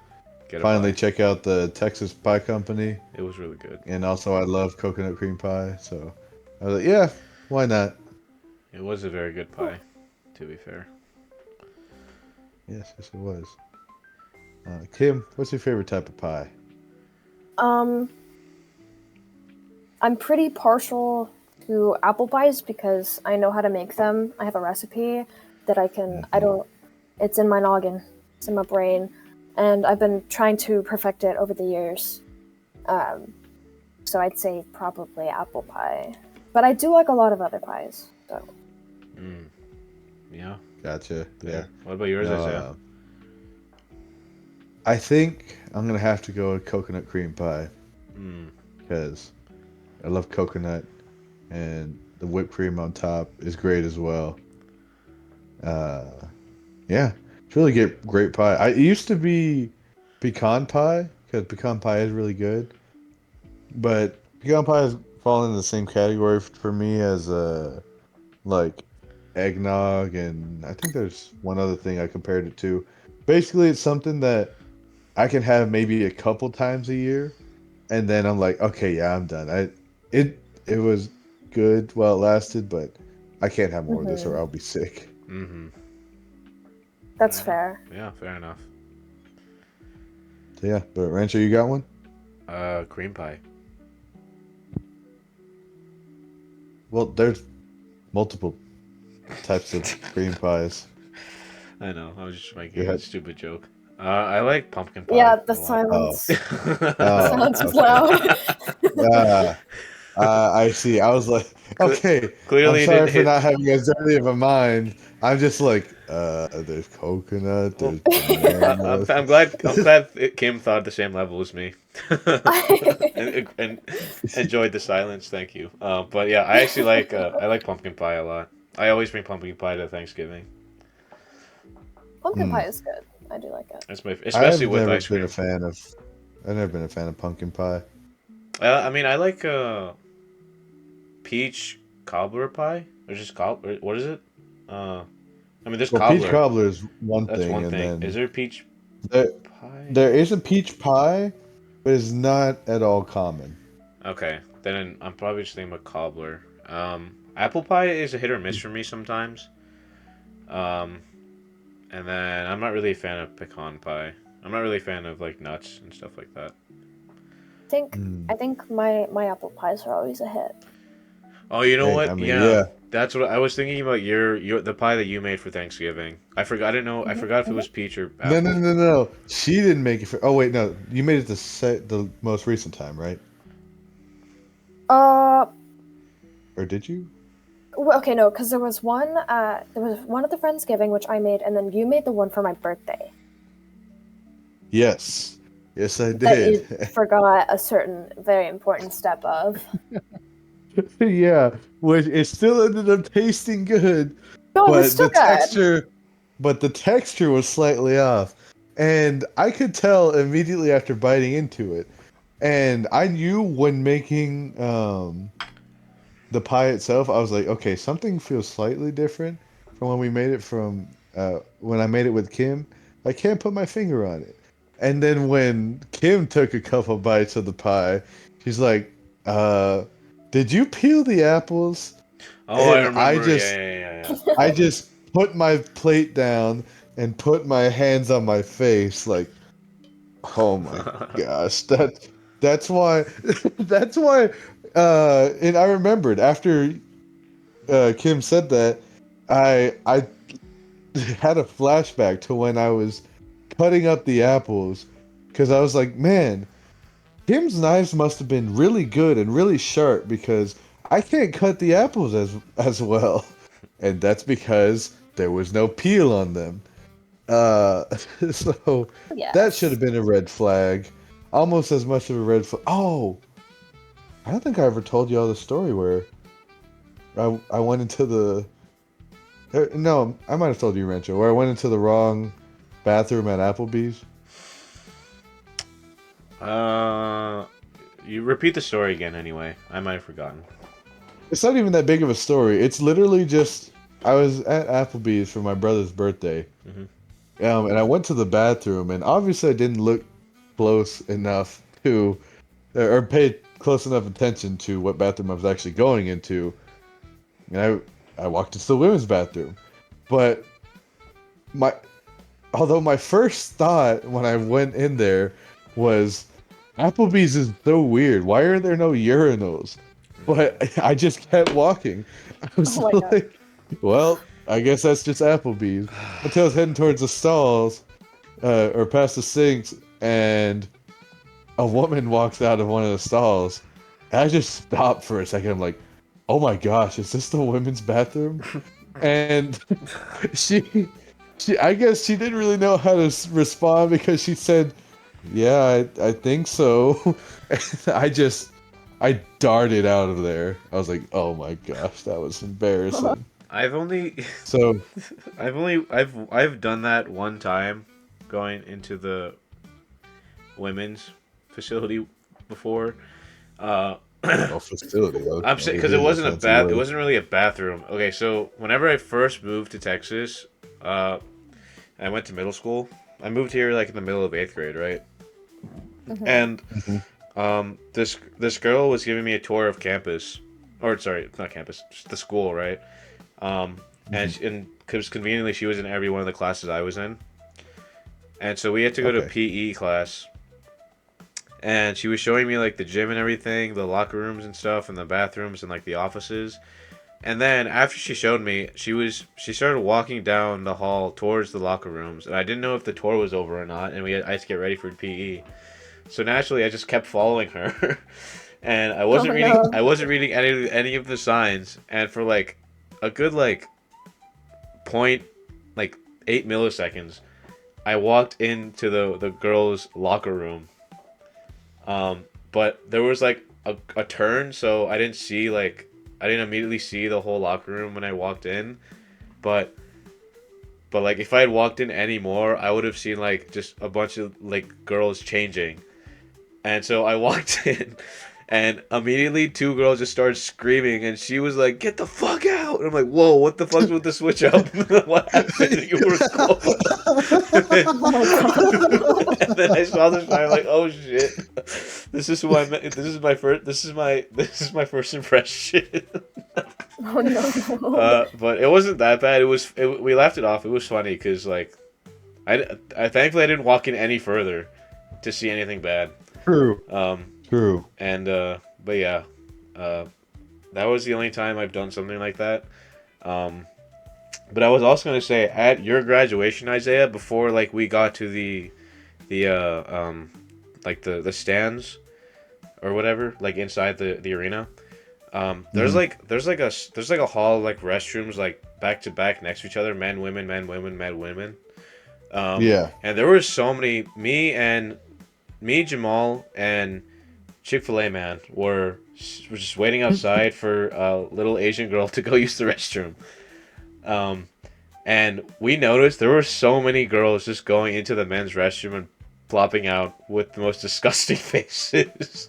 finally check out the Texas Pie Company. It was really good. And also, I love coconut cream pie, so I was like, yeah, why not? It was a very good pie, to be fair. Yes, it was. Kim, what's your favorite type of pie? I'm pretty partial to apple pies because I know how to make them. I have a recipe that I can. It's in my noggin. It's in my brain, and I've been trying to perfect it over the years. So I'd say probably apple pie, but I do like a lot of other pies. So. Yeah. Gotcha. Yeah. What about yours, Isaiah? I think I'm gonna have to go with coconut cream pie because I love coconut, and the whipped cream on top is great as well. Yeah, it's really great pie. It used to be pecan pie because pecan pie is really good, but pecan pie has fallen in the same category for me as like eggnog, and I think there's one other thing I compared it to. Basically, it's something that I can have maybe a couple times a year, and then I'm like, okay, yeah, I'm done. It was good while it lasted, but I can't have more of this or I'll be sick. That's fair. Yeah, fair enough. So yeah, but Rancho, you got one? Cream pie. Well, there's multiple types of cream pies. I know. I was just making a stupid joke. I like pumpkin pie. Yeah, the silence. The silence was loud. I see. I was like, okay. Clearly, I'm sorry for not having as dirty of a mind. I'm just like, there's coconut. There's bananas. I'm glad Kim thought the same level as me, and enjoyed the silence. Thank you. But yeah, I actually I like pumpkin pie a lot. I always bring pumpkin pie to Thanksgiving. Pumpkin pie is good. I do like it. Especially with ice cream. I've never been a fan of pumpkin pie. I mean, I like peach cobbler pie or just cobbler. What is it? Uh, I mean, there's Well, peach cobbler. cobbler is one That's thing, one and thing. Is then there peach there pie? there is a peach pie, but it's not at all common. Okay, then I'm probably just thinking about cobbler. Apple pie is a hit or miss for me sometimes. Um, and then I'm not really a fan of pecan pie. I'm not really a fan of like nuts and stuff like that. think Mm. I think my apple pies are always a hit. Oh, you know Dang, I what? mean, Yeah, yeah. that's what I was thinking about. Your the pie that you made for Thanksgiving. I forgot. I didn't know. I Mhm, forgot if it mhm. was peach or No, no, apple. no, no. She didn't make it for. Oh wait, no. You made it the most recent time, right? Uh, Or did you? okay, no, because there was one at the Friendsgiving which I made, and then you made the one for my birthday Yes. Yes, I that you did. forgot a certain very important step of. Yeah, which it still ended up tasting good, No, it was but still good. the texture was slightly off. And I could tell immediately after biting into it. And I knew when making the pie itself, I was like, okay, something feels slightly different from when we made it from when I made it with Kim. I can't put my finger on it. And then when Kim took a couple bites of the pie, she's like, uh, "Did you peel the apples?" Oh, I And remember. Yeah, yeah, yeah, I just put my plate down and put my hands on my face, like, oh my yeah. gosh, that's why that's why. And I remembered after Kim said that, I had a flashback to when I was cutting up the apples because I was like, man, Kim's knives must have been really good and really sharp because I can't cut the apples as well, and that's because there was no peel on them. Uh, so that should Yes. have been a red flag, almost as much of a red flag. Oh, I don't think I ever told you all the story where I went into the no, I might have told you, Rancho, where I went into the wrong bathroom at Applebee's. Uh, you repeat the story again anyway. I might have forgotten. It's not even that big of a story. It's literally just I was at Applebee's for my brother's birthday, Hmm. and I went to the bathroom, and obviously I didn't look close enough to or pay close enough attention to what bathroom I was actually going into, and I walked into the women's bathroom, but my although my first thought when I went in there was Applebee's is so weird. Why are there no urinals? But I just kept walking. I Oh was my god. like, well, I guess that's just Applebee's. Until I was heading towards the stalls, or past the sinks, and a woman walks out of one of the stalls. And I just stopped for a second. I'm like, oh my gosh, is this the women's bathroom? And she I guess she didn't really know how to respond because she said, "Yeah, I think so." And I darted out of there. I was like, "Oh my gosh, that was embarrassing." I've only, So, I've done that one time, going into the women's facility before. Uh, oh, facility. I'm saying Okay, because it here's a wasn't a fancy bath. It word. wasn't really a bathroom. Okay, so whenever I first moved to Texas, uh, I went to middle school. I moved here like in the middle of eighth grade, right? Hmm. And Mhm. this girl was giving me a tour of campus, or sorry, not campus, just the school, right? Um, Mhm. and because conveniently she was in every one of the classes I was in, and so we had to go to Okay. PE class, and she was showing me like the gym and everything, the locker rooms and stuff, and the bathrooms and like the offices. And then after she showed me, she started walking down the hall towards the locker rooms, and I didn't know if the tour was over or not, and I had to get ready for PE. So naturally, I just kept following her, and Oh no. I wasn't reading any of the signs, and for like a good like point like 8 milliseconds, I walked into the girls' locker room. But there was like a turn, so I didn't immediately see the whole locker room when I walked in, but like if I had walked in any more, I would have seen like just a bunch of like girls changing. And so I walked in, And immediately 2 girls just started screaming, and she was like, "Get the fuck out!" And I'm like, "Whoa, what the fuck's with the switch up? What happened? You were cold." Oh my god. And then I saw the sign, like, "Oh shit, this is who I met. This is my first. This is my first impression." Oh no. But it wasn't that bad. We laughed it off. It was funny because like I thankfully I didn't walk in any further to see anything bad. True. Um, True. and but yeah, that was the only time I've done something like that. But I was also gonna say at your graduation, Isaiah, before like we got to like the stands or whatever, like inside the arena. There's like a hall like restrooms like back to back next to each other, men, women, men, women, men, women. Yeah. And there were so many. Me, Jamal, and Chick-fil-A man were just waiting outside for a little Asian girl to go use the restroom. And we noticed there were so many girls just going into the men's restroom and plopping out with the most disgusting faces.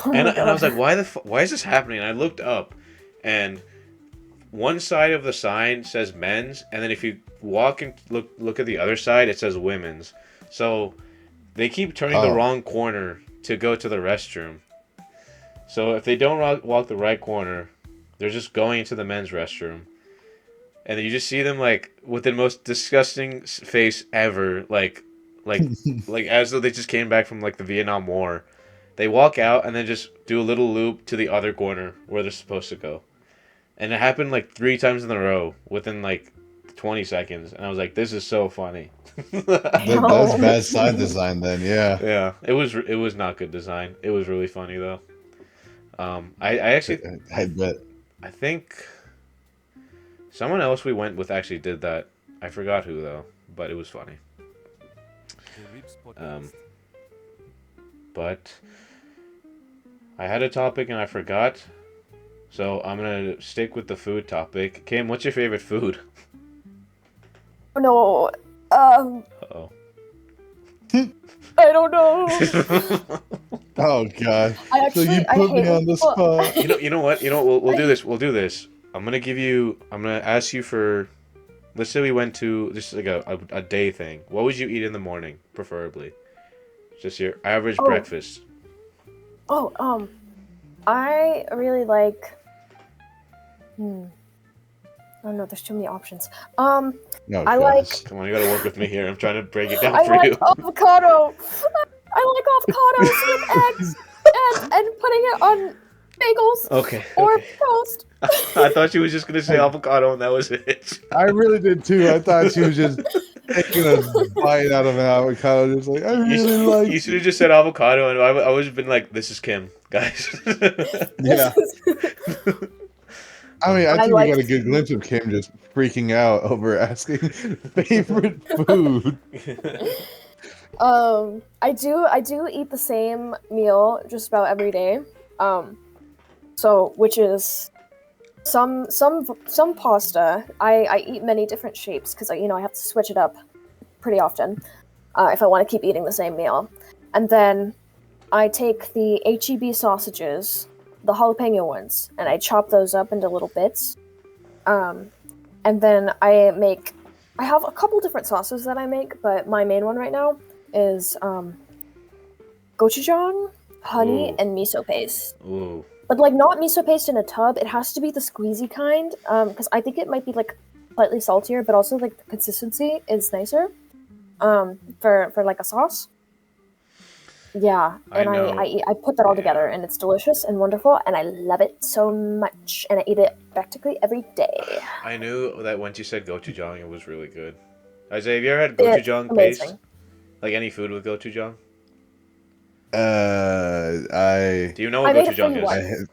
Oh And my I was God. like, why is this happening? And I looked up, and one side of the sign says men's, and then if you walk and look at the other side, it says women's. So they keep turning the Oh. wrong corner to go to the restroom. So if they don't walk the right corner, they're just going into the men's restroom. And you just see them like with the most disgusting face ever, like as though they just came back from like the Vietnam War. They walk out and then just do a little loop to the other corner where they're supposed to go. And it happened like 3 times in a row within like 20 seconds. And I was like, this is so funny. That's bad sign design then, yeah. Yeah, it was not good design. It was really funny though. I actually I bet. I think someone else we went with actually did that. I forgot who though, but it was funny. The Ribs Um, Podcast. but I had a topic and I forgot, so I'm gonna stick with the food topic. Kim, what's your favorite food? No. Uh-oh. I don't know. Oh god. I So you actually I put hate me on the people- spot. You know what? We'll do this. We'll do this. I'm gonna ask you for. Let's say we went to just like a day thing. What would you eat in the morning, preferably? Just your average Oh. breakfast. Oh, I really like. I don't know. There's too many options. No, I like. Come on, you gotta work with me here. I'm trying to break it down I for like you. avocado. I like avocados with eggs and putting it on bagels Okay. or Okay. toast. I thought you was just gonna say avocado and that was it. I really did too. I thought she was just taking a bite out of an avocado, just like I really like. You should have just said avocado, and I would have been like, "This is Kim, guys." Yeah. I mean, I I think like- we got a good glimpse of Kim just freaking out over asking favorite food. I do eat the same meal just about every day. So which is some pasta. I eat many different shapes because I have to switch it up pretty often if I want to keep eating the same meal. And then I take the HEB sausages, the jalapeno ones, and I chop those up into little bits. And then I have a couple different sauces that I make, but my main one right now is gochujang, honey, Ooh. and miso paste. Ooh. But like not miso paste in a tub. It has to be the squeezy kind, because I think it might be like slightly saltier, but also like the consistency is nicer. For like a sauce. Yeah, and I put that all together, and it's delicious and wonderful, and I love it so much, and I eat it practically every day. I knew that once you said gochujang, it was really good. Isaiah, have you ever had gochujang It's paste? amazing. Like any food with gochujang? I Do you know what I made it for gochujang you is?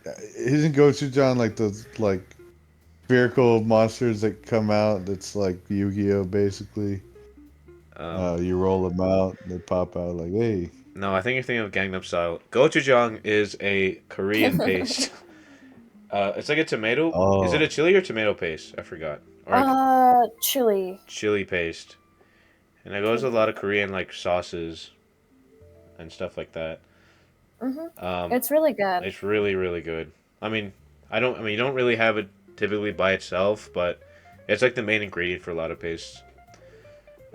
once. isn't Gochujang like those like spherical monsters that come out? That's like Yu-Gi-Oh, basically. You roll them out, they pop out like, hey. No, I think you're thinking of Gangnam Style. Gochujang is a Korean paste. It's like a tomato. Oh. Is it a chili or tomato paste? I forgot. Or Chili. chili paste. And it goes with a lot of Korean like sauces and stuff like that. It's really good. It's really, really good. I mean, you don't really have it typically by itself, but it's like the main ingredient for a lot of pastes.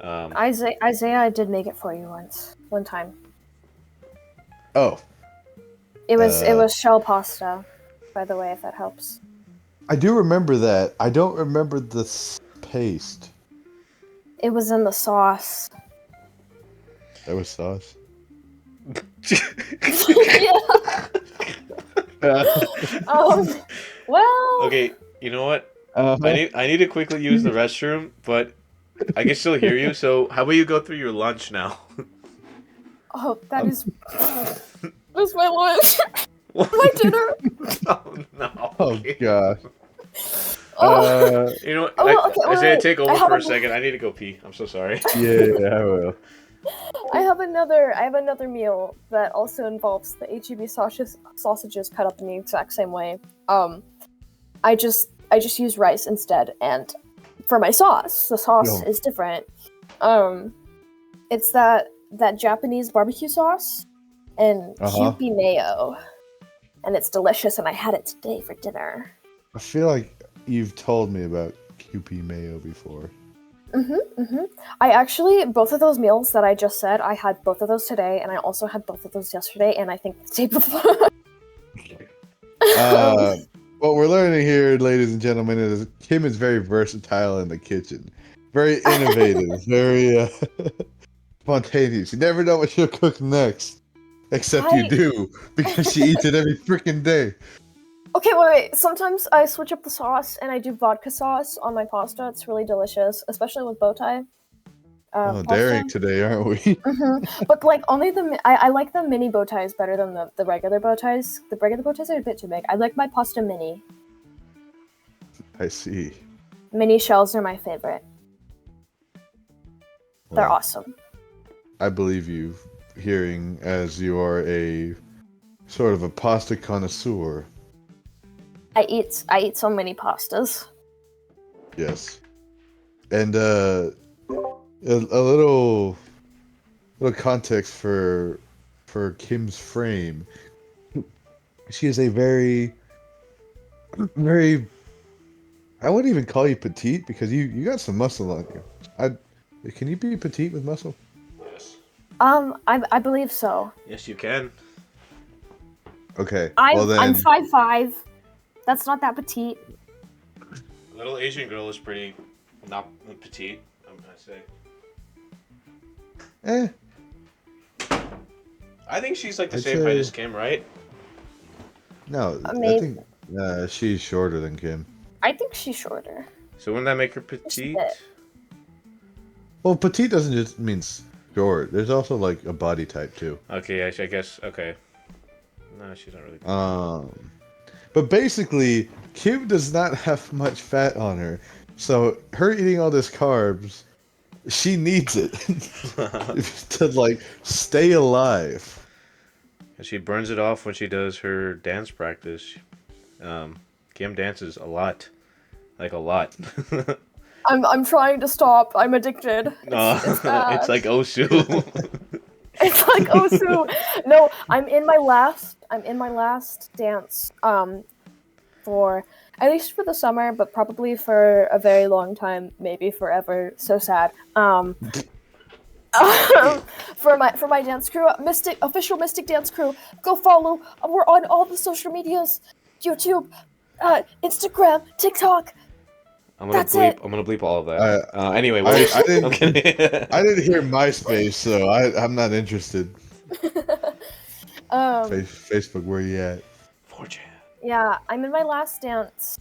Isaiah, I did make it for you one time. Oh, It was shell pasta, by the way, if that helps. I do remember that. I don't remember the paste. It was in the sauce. That was sauce. Yeah. Well. Okay, you know what? Uh-huh. I need to quickly use the restroom, but I can still hear you. So how about you go through your lunch now? Oh, that's my lunch. My dinner. Oh no. Oh Okay. gosh. You know what? Okay, Isaiah, take over for a a- second. I need to go pee. I'm so sorry. Yeah, I will. I have another meal that also involves the HEB sausages cut up in the exact same way. I just use rice instead, and for my sauce, the sauce is different. It's that Japanese barbecue sauce and Kewpie mayo, and it's delicious. And I had it today for dinner. I feel like you've told me about Kewpie mayo before. I actually, both of those meals that I just said, I had both of those today, and I also had both of those yesterday, and I think the day before. What we're learning here, ladies and gentlemen, is Kim is very versatile in the kitchen. Very innovative, very spontaneous. You never know what she'll cook next. Except you do, because she eats it every freaking day. Okay, wait. Sometimes I switch up the sauce and I do vodka sauce on my pasta. It's really delicious, especially with bow tie. Daring today, aren't we? But like only I like the mini bow ties better than the regular bow ties. The regular bow ties are a bit too big. I like my pasta mini. I see. Mini shells are my favorite. They're awesome. I believe you, hearing as you are a sort of a pasta connoisseur. I eat so many pastas. Yes. And a little context for Kim's frame. She is a very I wouldn't even call you petite because you got some muscle on you. Can you be petite with muscle? Yes. I believe so. Yes, you can. Okay. I'm 5'5". That's not that petite. Little Asian girl is pretty not petite, I'm gonna say. I think she's like the same height as Kim, right? No, I think she's shorter than Kim. I think she's shorter. So wouldn't that make her petite? Well, petite doesn't just mean short. There's also like a body type too. Okay, I guess. Okay. No, she's not really. But basically, Kim does not have much fat on her, so her eating all this carbs, she needs it to like stay alive. And she burns it off when she does her dance practice. Kim dances a lot, like a lot. I'm trying to stop. I'm addicted. It's like Osu. It's like Osu. No, I'm in my last dance. For at least for the summer, but probably for a very long time, maybe forever. So sad. For my dance crew, official Mystic dance crew. Go follow. We're on all the social medias, YouTube, Instagram, TikTok. I'm gonna bleep all of that. Anyway, I didn't hear MySpace, so I'm not interested. Facebook, where you at? 4chan. Yeah, I'm in my last dance.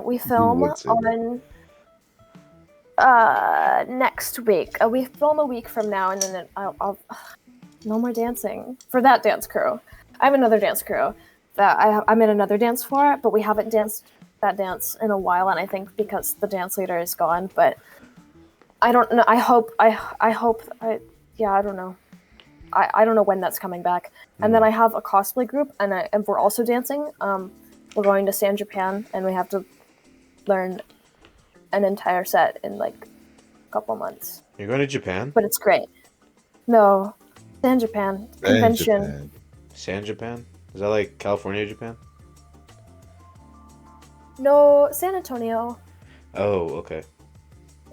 We film on next week. We film a week from now, and then I'll no more dancing for that dance crew. I have another dance crew that I'm in another dance for, but we haven't danced that dance in a while, and I think because the dance leader is gone. But I don't know. I don't know. I don't know when that's coming back. And then I have a cosplay group, and we're also dancing. We're going to San Japan, and we have to learn an entire set in like a couple months. You're going to Japan? But it's great. No, San Japan convention. San Japan? Is that like California, Japan? No, San Antonio. Oh, okay.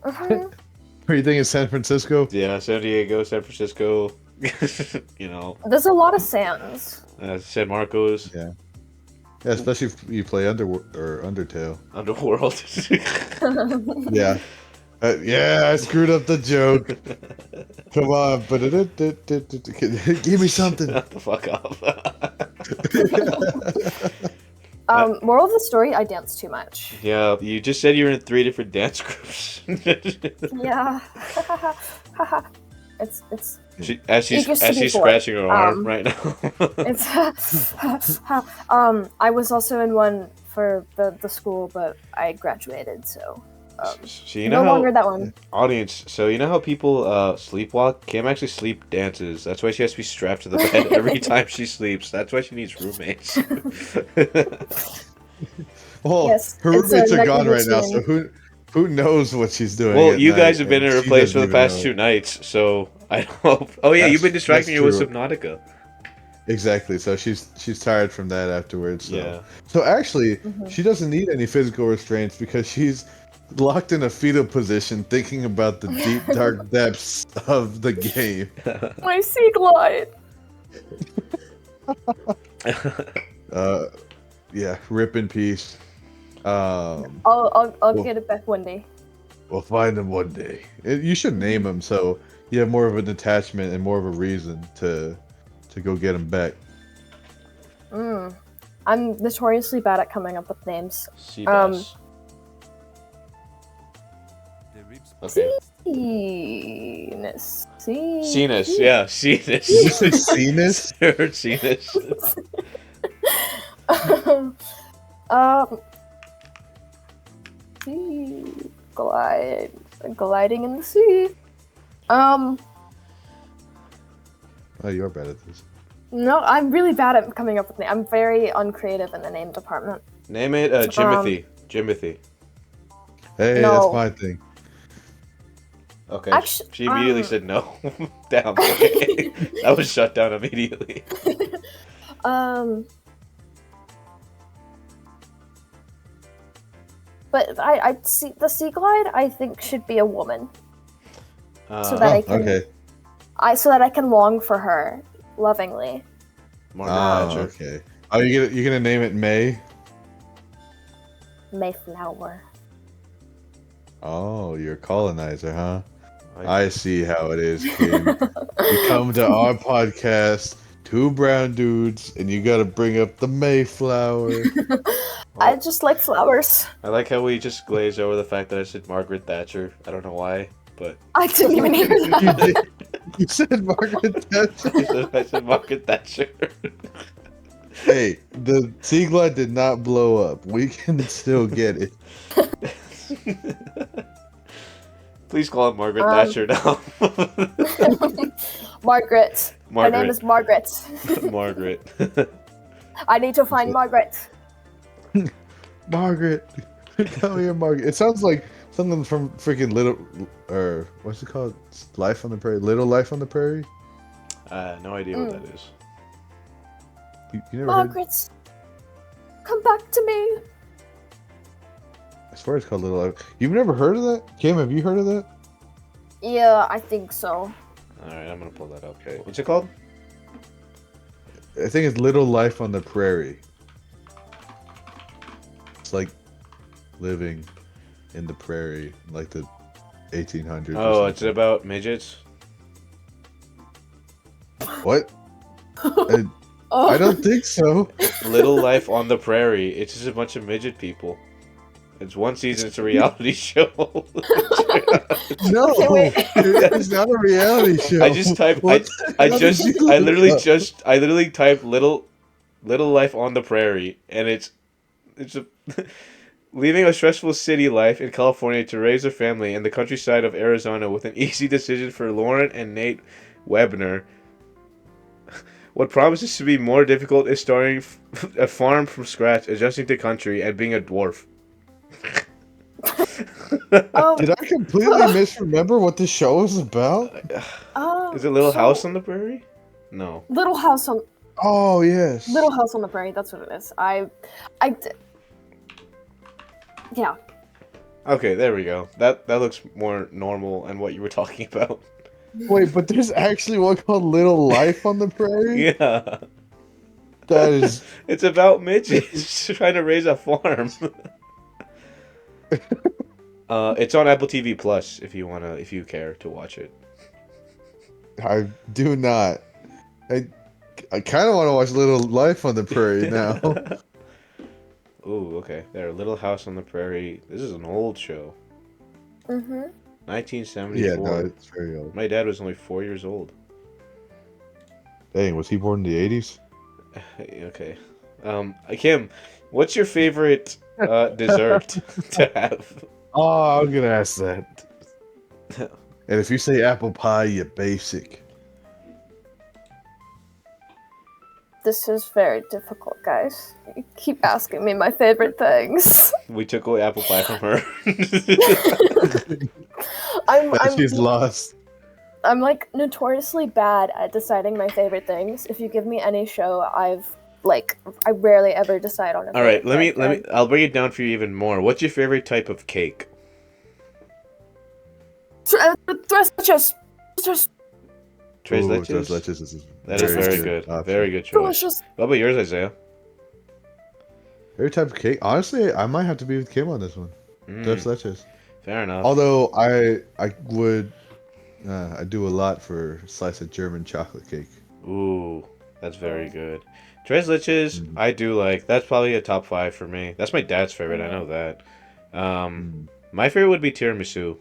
Uh-huh. What do you think of San Francisco? Yeah, San Diego, San Francisco. You know, There's a lot of Sans. San Marcos, Yeah. Yeah, especially if you play Undertale. Underworld. Yeah. Yeah, I screwed up the joke. Come on, but give me something. Shut the fuck up. Moral of the story: I dance too much. Yeah, you just said you were in 3 different dance groups. Yeah. it's As It used to be she's 4. scratching her arm right now. it's I was also in one for the school, but I graduated, so So you know no how longer that one. audience. So you know how people sleepwalk? Kim actually sleep dances. That's why she has to be strapped to the bed every time she sleeps. That's why she needs roommates. Well, Yes, her it's a roommates are nightly gone right now, routine. so who knows what she's doing? Well, at you night, guys have been and in her she place for doesn't the even past know. 2 nights, so I hope. Oh yeah, you've been distracting her with true. Subnautica. Exactly. So she's tired from that afterwards. So. Yeah. So actually, Mhm. she doesn't need any physical restraints because she's locked in a fetal position, thinking about the deep dark depths of the game. My sea glide. Yeah. Rip in peace. I'll Well- get it back one day. We'll find him one day. You should name him so you have more of an attachment and more of a reason to go get him back. I'm notoriously bad at coming up with names. Sea bass. The ribs. Okay. Cenis. Cenis, yeah, Cenis. Did you say Cenis? Heard Cenis. Sea gliding in the sea. Oh, you're bad at this. No, I'm really bad at coming up with names. I'm very uncreative in the name department. Name it Jimothy. Jimothy. Hey, No. that's my thing. Okay. Actu- She immediately said no. Damn. Okay. That was shut down immediately. But I see the sea glide. I think should be a woman, so that Oh, I can okay. so that I can long for her lovingly. Margaret Oh, Thatcher. okay. Oh, you're gonna name it May? Mayflower. Oh, you're a colonizer, huh? I- I see how it is, Kim. You come to our podcast, 2 brown dudes, and you gotta bring up the Mayflower. I just like flowers. I like how we just glazed over the fact that I said Margaret Thatcher. I don't know why, but I didn't even hear You that. did. You said Margaret Thatcher. I said Margaret Thatcher. Hey, the Sea Glide did not blow up. We can still get it. Please call it Margaret Thatcher now. Margaret. Her name is Margaret. Margaret. I need to find Margaret. Margaret. Come here, Margaret. It sounds like something from freaking Little, or what's it called? Life on the Prairie? Little Life on the Prairie? No idea what that is. You never heard? Margaret, come back to me. I swear it's called Little Life. You've never heard of that? Kim, have you heard of that? Yeah, I think so. Alright, I'm gonna pull that up. Okay. What's it called? I think it's Little Life on the Prairie. It's like living in the prairie, like the 1800s. or Oh, it's something. about midgets? What? Oh. I don't think so. Little Life on the Prairie. It's just a bunch of midget people. It's one season, it's a reality show. No, Okay, wait. it's not a reality show. I just typed What I the hell did you I look literally up? typed Little Life on the Prairie, and it's a leaving a stressful city life in California to raise a family in the countryside of Arizona with an easy decision for Lauren and Nate Webner. What promises to be more difficult is starting a farm from scratch, adjusting to country, and being a dwarf. Did I completely misremember what this show is about? Is it Little so House on the Prairie? No. Little House on. Oh yes. Little House on the Prairie. That's what it is. Yeah. Okay, there we go. That looks more normal and what you were talking about. Wait, but there's actually one called Little Life on the Prairie. Yeah. That is. It's about midgets trying to raise a farm. It's on Apple TV Plus if you care to watch it. I do not. I kind of want to watch Little Life on the Prairie now. Ooh, okay. There, Little House on the Prairie. This is an old show. Mhm. 1974. Yeah, no, it's very old. My dad was only 4 years old. Dang, was he born in the 80s? Okay. Kim, what's your favorite dessert to have? Oh, I'm gonna ask that. And if you say apple pie, you're basic. This is very difficult, guys. You keep asking me my favorite things. We took away apple pie from her. She's lost. I'm like notoriously bad at deciding my favorite things. If you give me any show, I rarely ever decide on a All right, favorite let me. I'll bring it down for you even more. What's your favorite type of cake? Tres leches. Tres Ooh, leches. Tres leches is That is very good. option. Very good choice. Delicious. What about yours, Isaiah? Every type of cake. Honestly, I might have to be with Kim on this one. Tres leches. Fair enough. Although I would I do a lot for a slice of German chocolate cake. Ooh, that's very good. Tres leches, I do like. That's probably a top 5 for me. That's my dad's favorite. I know that. My favorite would be tiramisu.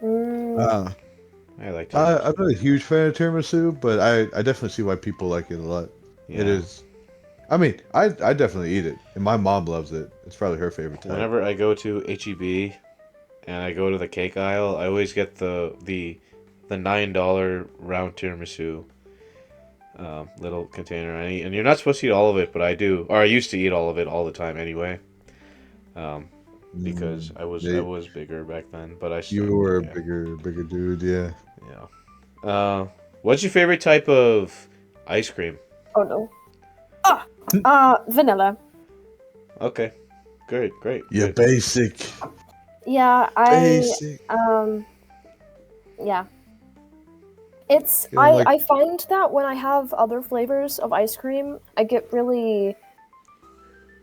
I like tiramisu. I'm not a huge fan of tiramisu, but I definitely see why people like it a lot. Yeah. It is. I mean, I definitely eat it, and my mom loves it. It's probably her favorite type. Whenever I go to HEB and I go to the cake aisle, I always get the $9 round tiramisu little container. And you're not supposed to eat all of it, but I do, or I used to eat all of it all the time anyway. Because I was bigger back then, but I still. You were a bigger dude, yeah. Yeah. What's your favorite type of ice cream? Oh no. Vanilla. Okay. Great. You're Good. basic. Yeah, Basic. Yeah. It's Yeah, like- I find that when I have other flavors of ice cream, I get really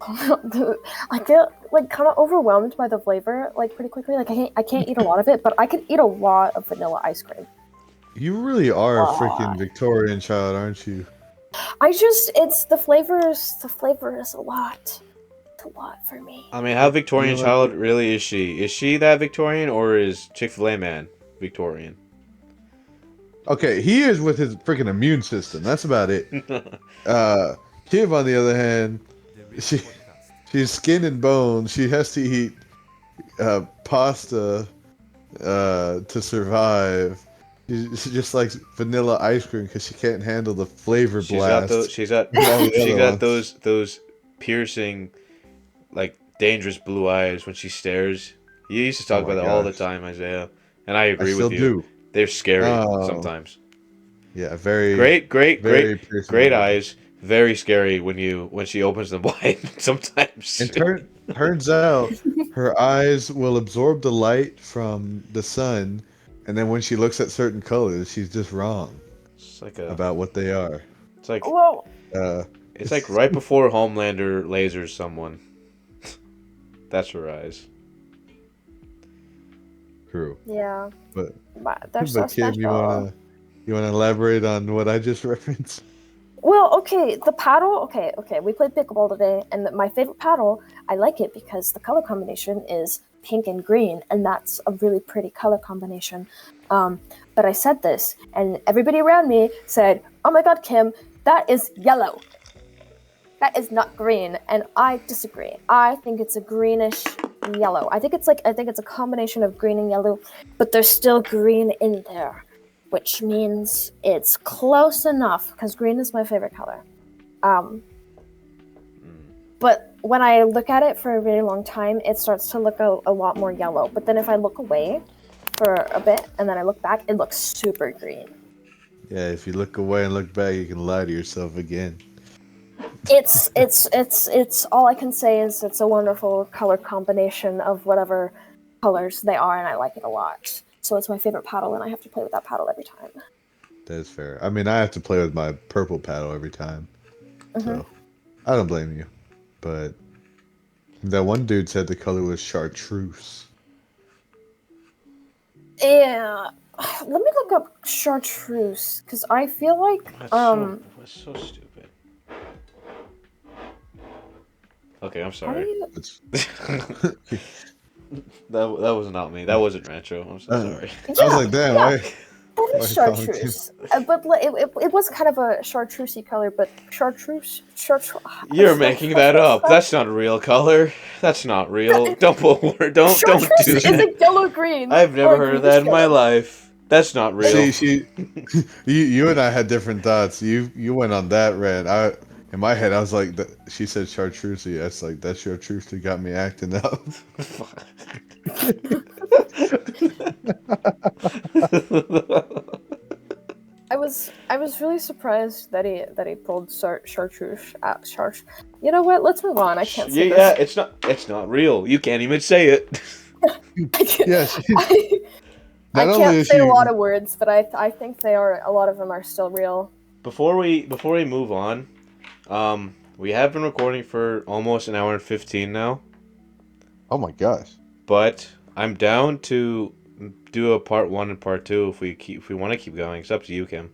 I get like kind of overwhelmed by the flavor like pretty quickly. Like I can't eat a lot of it, but I can eat a lot of vanilla ice cream. You really are a freaking Victorian child, aren't you? It's the flavors. The flavor is a lot. It's a lot for me. I mean, how Victorian child really is she? Is she that Victorian, or is Chick-fil-A man Victorian? Okay, he is with his freaking immune system. That's about it. Kim, on the other hand, she's skin and bone. She has to eat pasta to survive. She just likes vanilla ice cream because she can't handle the flavor blast. She's got those piercing, like dangerous blue eyes when she stares. You used to talk about that all the time, Isaiah, and I agree with you. Do. They're scary sometimes. Yeah, very great eyes. Very scary when she opens them wide sometimes. And turns out her eyes will absorb the light from the sun, and then when she looks at certain colors, she's just wrong about what they are. It's like it's like right before Homelander lasers someone. That's her eyes. True. Yeah. But they're so Kim, special. you wanna elaborate on what I just referenced? Well, okay, the paddle. Okay. We played pickleball today, and my favorite paddle. I like it because the color combination is pink and green, and that's a really pretty color combination. But I said this, and everybody around me said, "Oh my God, Kim, that is yellow. That is not green," and I disagree. I think it's a greenish yellow. I think it's a combination of green and yellow, but there's still green in there, which means it's close enough because green is my favorite color. But when I look at it for a really long time, it starts to look a lot more yellow. But then if I look away for a bit and then I look back, it looks super green. Yeah, if you look away and look back, you can lie to yourself again. It's all I can say is it's a wonderful color combination of whatever colors they are, and I like it a lot. So it's my favorite paddle, and I have to play with that paddle every time. That is fair. I mean, I have to play with my purple paddle every time, Hmm. so I don't blame you. But that one dude said the color was chartreuse. Yeah, let me look up chartreuse because I feel like That's so stupid. Okay, I'm how do sorry. you It's, That was not me. That wasn't Rancho. I'm so uh, sorry. I was yeah like, damn, yeah why it are is you calling too? chartreuse, but it was kind of a chartreusey color, but chartreuse You're making that up. That's not a real color. That's not real. Don't put word. Don't chartreuse do is that. a yellow green I've or never a heard of greenish that in my yellow. life. That's not real. See, you and I had different thoughts. You went on that rant. In my head, I was like, she said chartreuse. That's like that's chartreuse that got me acting up. I was really surprised that he pulled chartreuse out chartreuse. You know what? Let's move on. I can't say Yeah, this. it's not real. You can't even say it. I can't, Yeah, I, I not only can't is say a lot she, of words, but I think they are a lot of them are still real. Before we move on, we have been recording for almost an hour and 15 now, oh my gosh, but I'm down to do a part 1 and part 2 if we want to keep going. It's up to you, Kim.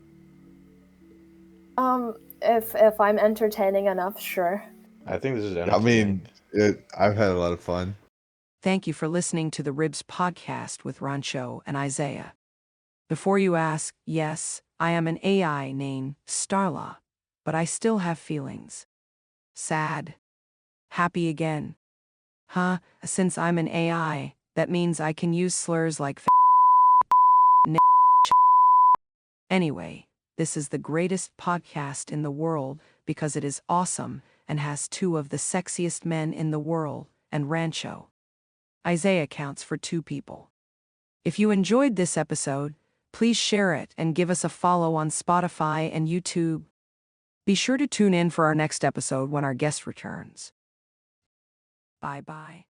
If I'm entertaining enough, sure. I think this is I entertaining. mean, I've had a lot of fun. Thank you for listening to the Ribs podcast with Rancho and Isaiah. Before you ask, yes, I am an AI named Starla, but I still have feelings. Sad. Happy again. Huh? Since I'm an AI, that means I can use slurs like Anyway, this is the greatest podcast in the world because it is awesome and has two of the sexiest men in the world, and Rancho. Isaiah counts for 2 people. If you enjoyed this episode, please share it and give us a follow on Spotify and YouTube. Be sure to tune in for our next episode when our guest returns. Bye bye.